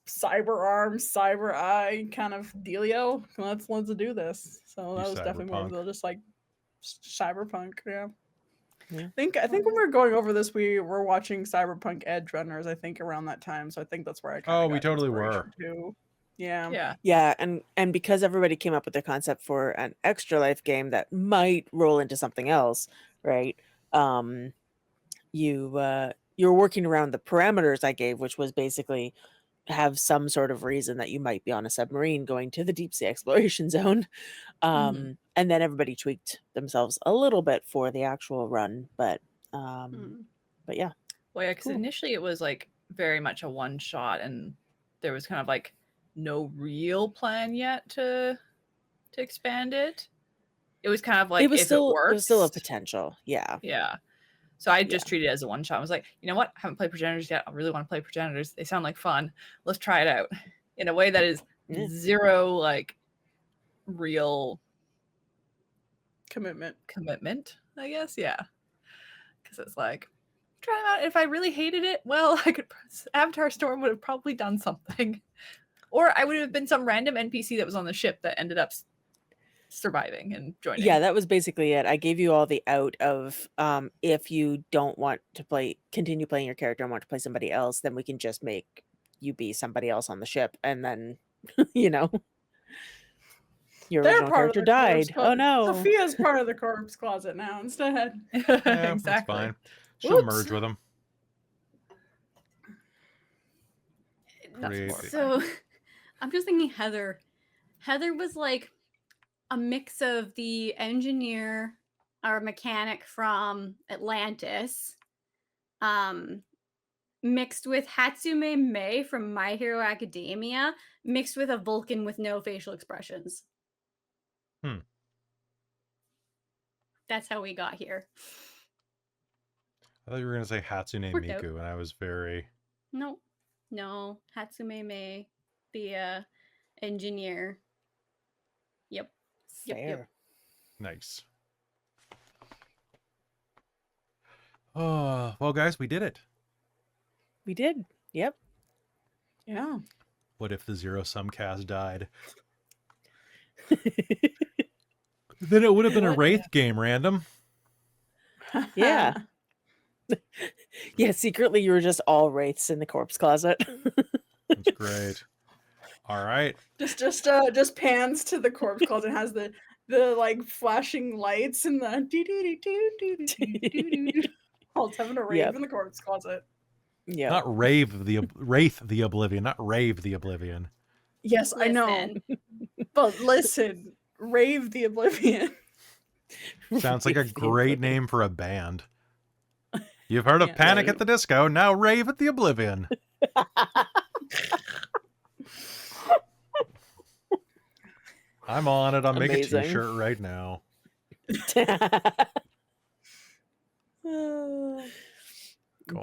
cyber arm, cyber eye kind of dealio. Let's do this. So that was definitely more of the just like cyberpunk. Yeah. Yeah. I think when we were going over this, we were watching Cyberpunk Edge Runners, I think, around that time. So I think that's where I kind of we totally were. too. Yeah. Yeah. Yeah, and because everybody came up with the concept for an extra life game that might roll into something else, right? You're working around the parameters I gave, which was basically have some sort of reason that you might be on a submarine going to the deep sea exploration zone. And then everybody tweaked themselves a little bit for the actual run, but yeah. Well, yeah, because initially it was like very much a one shot, and there was kind of like no real plan yet to expand it. It was kind of like, it was still a works, potential. Yeah. So I just treated it as a one shot. I was like, you know what? I haven't played progenitors yet. I really want to play progenitors. They sound like fun. Let's try it out in a way that is zero like real commitment, I guess. Yeah. Because it's like, try them out. If I really hated it, well, Avatar Storm would have probably done something. Or I would have been some random NPC that was on the ship that ended up surviving and joining. Yeah, that was basically it. I gave you all the out of if you don't want to continue playing your character and want to play somebody else, then we can just make you be somebody else on the ship, and then your original character died. Oh no. Sophia's part of the corpse closet now instead. Yeah, exactly. That's fine. She'll merge with them. So I'm just thinking Heather was like a mix of the engineer or mechanic from Atlantis, mixed with Hatsume Mei from My Hero Academia, mixed with a Vulcan with no facial expressions. That's how we got here. I thought you were going to say Hatsune Miku, and I was very... No, Hatsume Mei, the engineer. Yep. Nice. Oh, well, guys, we did it. We did. Yep. Yeah. What if the zero-sum cast died? Then it would have been a Wraith game, random. Yeah. Yeah, secretly you were just all wraiths in the corpse closet. That's great. All right. Just pans to the corpse closet. It has the like flashing lights and the all having a rave in the corpse closet. Yeah. Not Wraith the Oblivion, not Rave the Oblivion. Yes, I know. But listen, Rave the Oblivion. Sounds like a great name for a band. You've heard of Panic at the Disco, now Rave at the Oblivion. I'm on it. I'll make a t-shirt right now.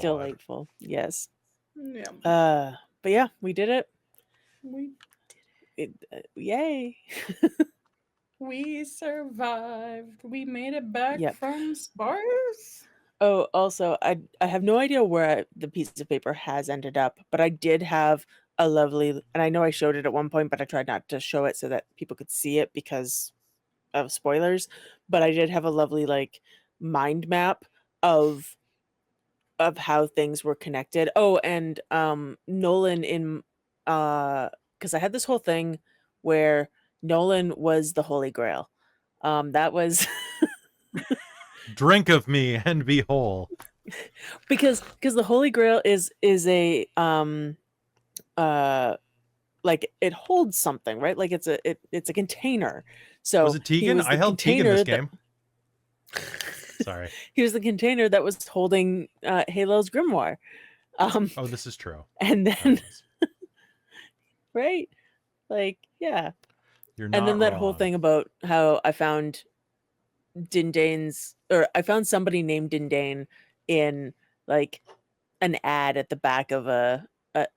Delightful. Yes. Yeah. But yeah, we did it. We did it. Yay. We survived. We made it back from Spars. Oh, also, I have no idea where the piece of paper has ended up, but I did have a lovely, and I know I showed it at one point, but I tried not to show it so that people could see it because of spoilers, but I did have a lovely like mind map of how things were connected. Oh, and Nolan in because I had this whole thing where Nolan was the Holy Grail. That was drink of me and be whole. Because the Holy Grail is a like it holds something, right? Like it's a container. So was it Tegan? I held Tegan this game. Sorry. He was the container that was holding Halo's grimoire. Oh, this is true. And That then is. right, like yeah, You're not and then that whole wrong. thing about how I found I found somebody named Dindane in like an ad at the back of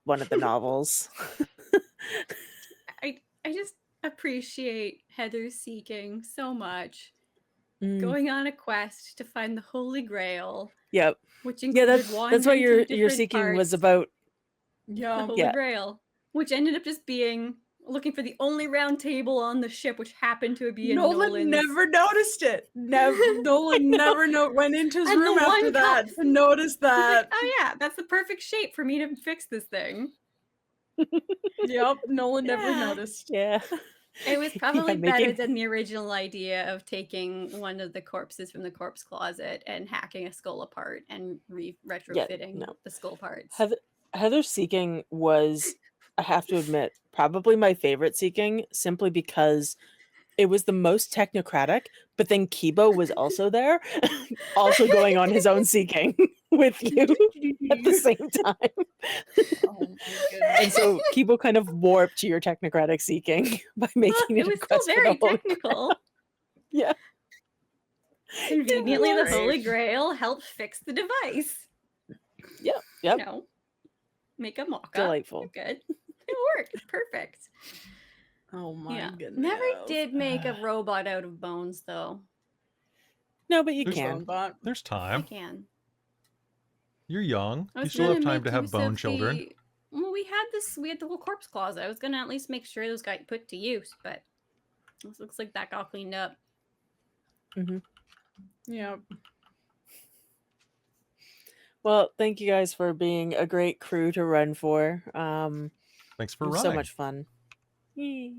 one of the novels. I just appreciate Heather seeking so much. Mm, Going on a quest to find the Holy Grail, yep. which Yeah, included that's wandering what through your different seeking was parts. about. The Yeah. Holy Yeah. Grail, which ended up just being looking for the only round table on the ship, which happened to be in Nolan Nolan's. never noticed it. Nolan never went into his And the room after one that cup. to notice He's like, that. oh yeah, that's the perfect shape for me to fix this thing. Yep, Nolan never Yeah. noticed. Yeah. It was probably Yeah, better making than the original idea of taking one of the corpses from the corpse closet and hacking a skull apart and retrofitting no. the skull parts. Heather's seeking was, I have to admit, probably my favorite seeking, simply because it was the most technocratic, but then Kibo was also there, also going on his own seeking with you at the same time. Oh my goodness. And so Kibo kind of warped your technocratic seeking by making It was a still quest for very the Holy technical. Grail. Yeah. Conveniently, the was. Holy Grail helped fix the device. Yep. You know, make a mock-up. Delightful. Good. It worked. Perfect. Oh my Yeah. goodness. Never did make a robot out of bones, though. No, but you There's can. Robot. There's I time. can. You're young. I You was still have gonna time make to have use bone of children. Well, we had the whole corpse closet. I was gonna at least make sure those got put to use, but this looks like that got cleaned up. Yep. Well, thank you guys for being a great crew to run for. Thanks It for was running. so much fun. Yay.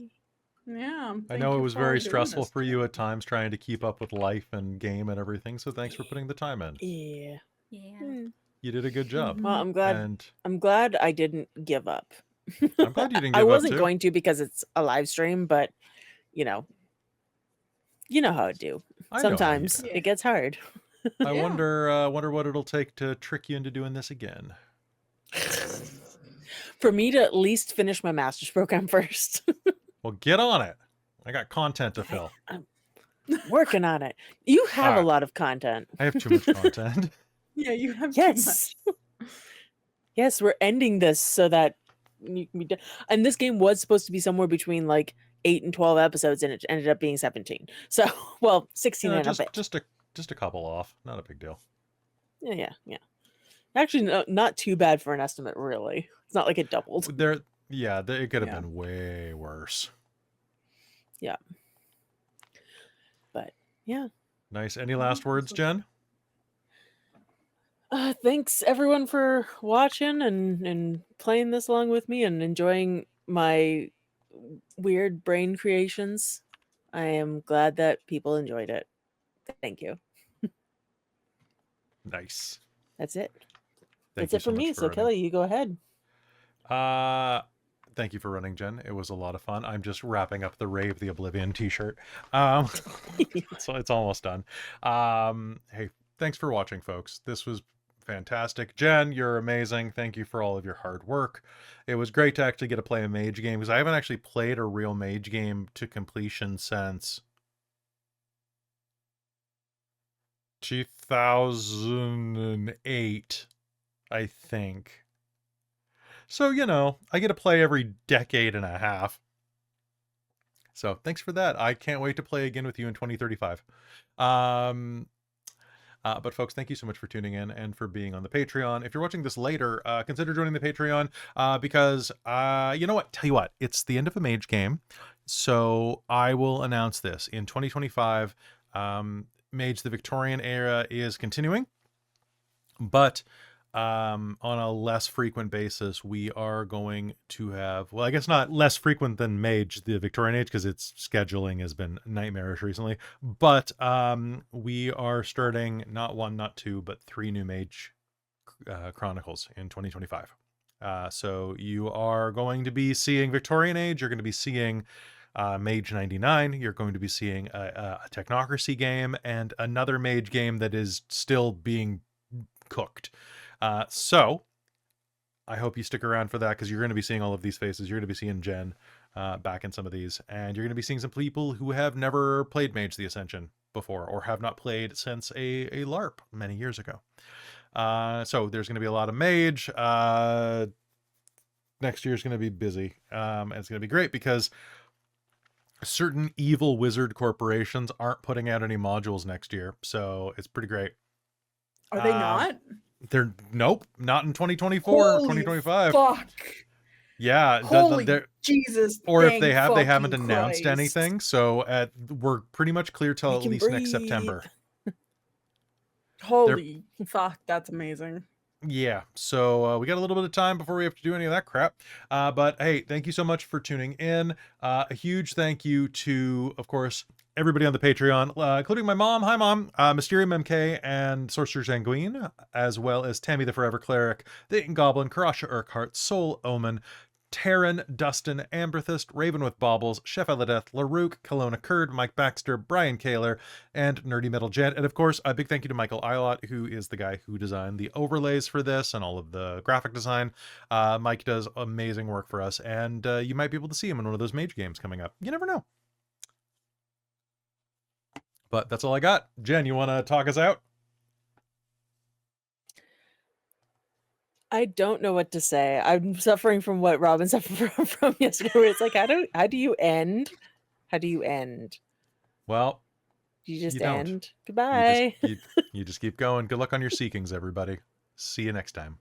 Yeah. I thank know it you was for very doing stressful this. for you at times trying to keep up with life and game and everything, so thanks for putting the time in. Yeah. Yeah. You did a good job. Well, I'm glad. And I'm glad I didn't give up. I'm glad you didn't I give up wasn't too. going to because it's a live stream, but you know how it do. I know how you Sometimes do. Yeah. it gets hard. I Yeah. wonder what it'll take to trick you into doing this again. For me to at least finish my master's program first. Well, get on it. I got content to fill. I'm working on it. You have a Alright. lot of content. I have too much content. Yeah, you have Yes. too much. Yes, we're ending this so that you can be done. And this game was supposed to be somewhere between like 8 and 12 episodes, and it ended up being 17. So, well, 16 You know, and a bit. just a couple off. Not a big deal. Yeah. Actually, not too bad for an estimate, really. It's not like it doubled. It could have Yeah. been way worse. Yeah. But, yeah. Nice. Any last words, Jen? Thanks, everyone, for watching and playing this along with me and enjoying my weird brain creations. I am glad that people enjoyed it. Thank you. Nice. That's it. Thank That's you it for so much me. for So, running. Kelly, you go ahead. Thank you for running, Jen. It was a lot of fun. I'm just wrapping up the Rave the Oblivion t-shirt. So it's almost done. Hey, thanks for watching, folks. This was fantastic. Jen, you're amazing. Thank you for all of your hard work. It was great to actually get to play a mage game, because I haven't actually played a real mage game to completion since 2008, I think. So, I get to play every decade and a half. So thanks for that. I can't wait to play again with you in 2035. But folks, thank you so much for tuning in and for being on the Patreon. If you're watching this later, consider joining the Patreon, because you know what? Tell you what, it's the end of a mage game. So I will announce this. In 2025, Mage the Victorian Era is continuing, but on a less frequent basis. We are going to have, well, I guess not less frequent than Mage the Victorian Age, because its scheduling has been nightmarish recently, but we are starting not 1, not 2, but 3 new Mage Chronicles in 2025. So you are going to be seeing Victorian Age, you're going to be seeing Mage 99, you're going to be seeing a Technocracy game, and another Mage game that is still being cooked. So I hope you stick around for that, because you're going to be seeing all of these faces. You're going to be seeing Jen back in some of these, and you're going to be seeing some people who have never played Mage the Ascension before, or have not played since a LARP many years ago. So there's going to be a lot of Mage. Next year's going to be busy. And it's going to be great because certain evil wizard corporations aren't putting out any modules next year. So it's pretty great. Are they not? They're nope, not in 2024 or 2025. Fuck. Yeah, Holy Jesus. or if they thank haven't fucking announced Christ. anything. So we're pretty much clear till We at can least next breathe. September. Holy fuck, that's amazing. Yeah, so we got a little bit of time before we have to do any of that crap. But hey, thank you so much for tuning in. A huge thank you to, of course, everybody on the Patreon, including my mom. Hi, Mom. Mysterium MK and Sorcerer Sanguine, as well as Tammy the Forever Cleric, the Ink Goblin, Karasha Urquhart, Soul Omen, Taryn, Dustin, Amberthist, Raven with Baubles, Chef Eladeth, Larouk, Kelowna Kurd, Mike Baxter, Brian Kaler, and Nerdy Metal Jet. And of course, a big thank you to Michael Ilott, who is the guy who designed the overlays for this and all of the graphic design. Mike does amazing work for us, and you might be able to see him in one of those Mage games coming up. You never know. But that's all I got. Jen, you want to talk us out? I don't know what to say. I'm suffering from what Robin suffered from yesterday, where it's like, how do you end? How do you end? Well, You just you don't. end. Goodbye. You just keep going. Good luck on your seekings, everybody. See you next time.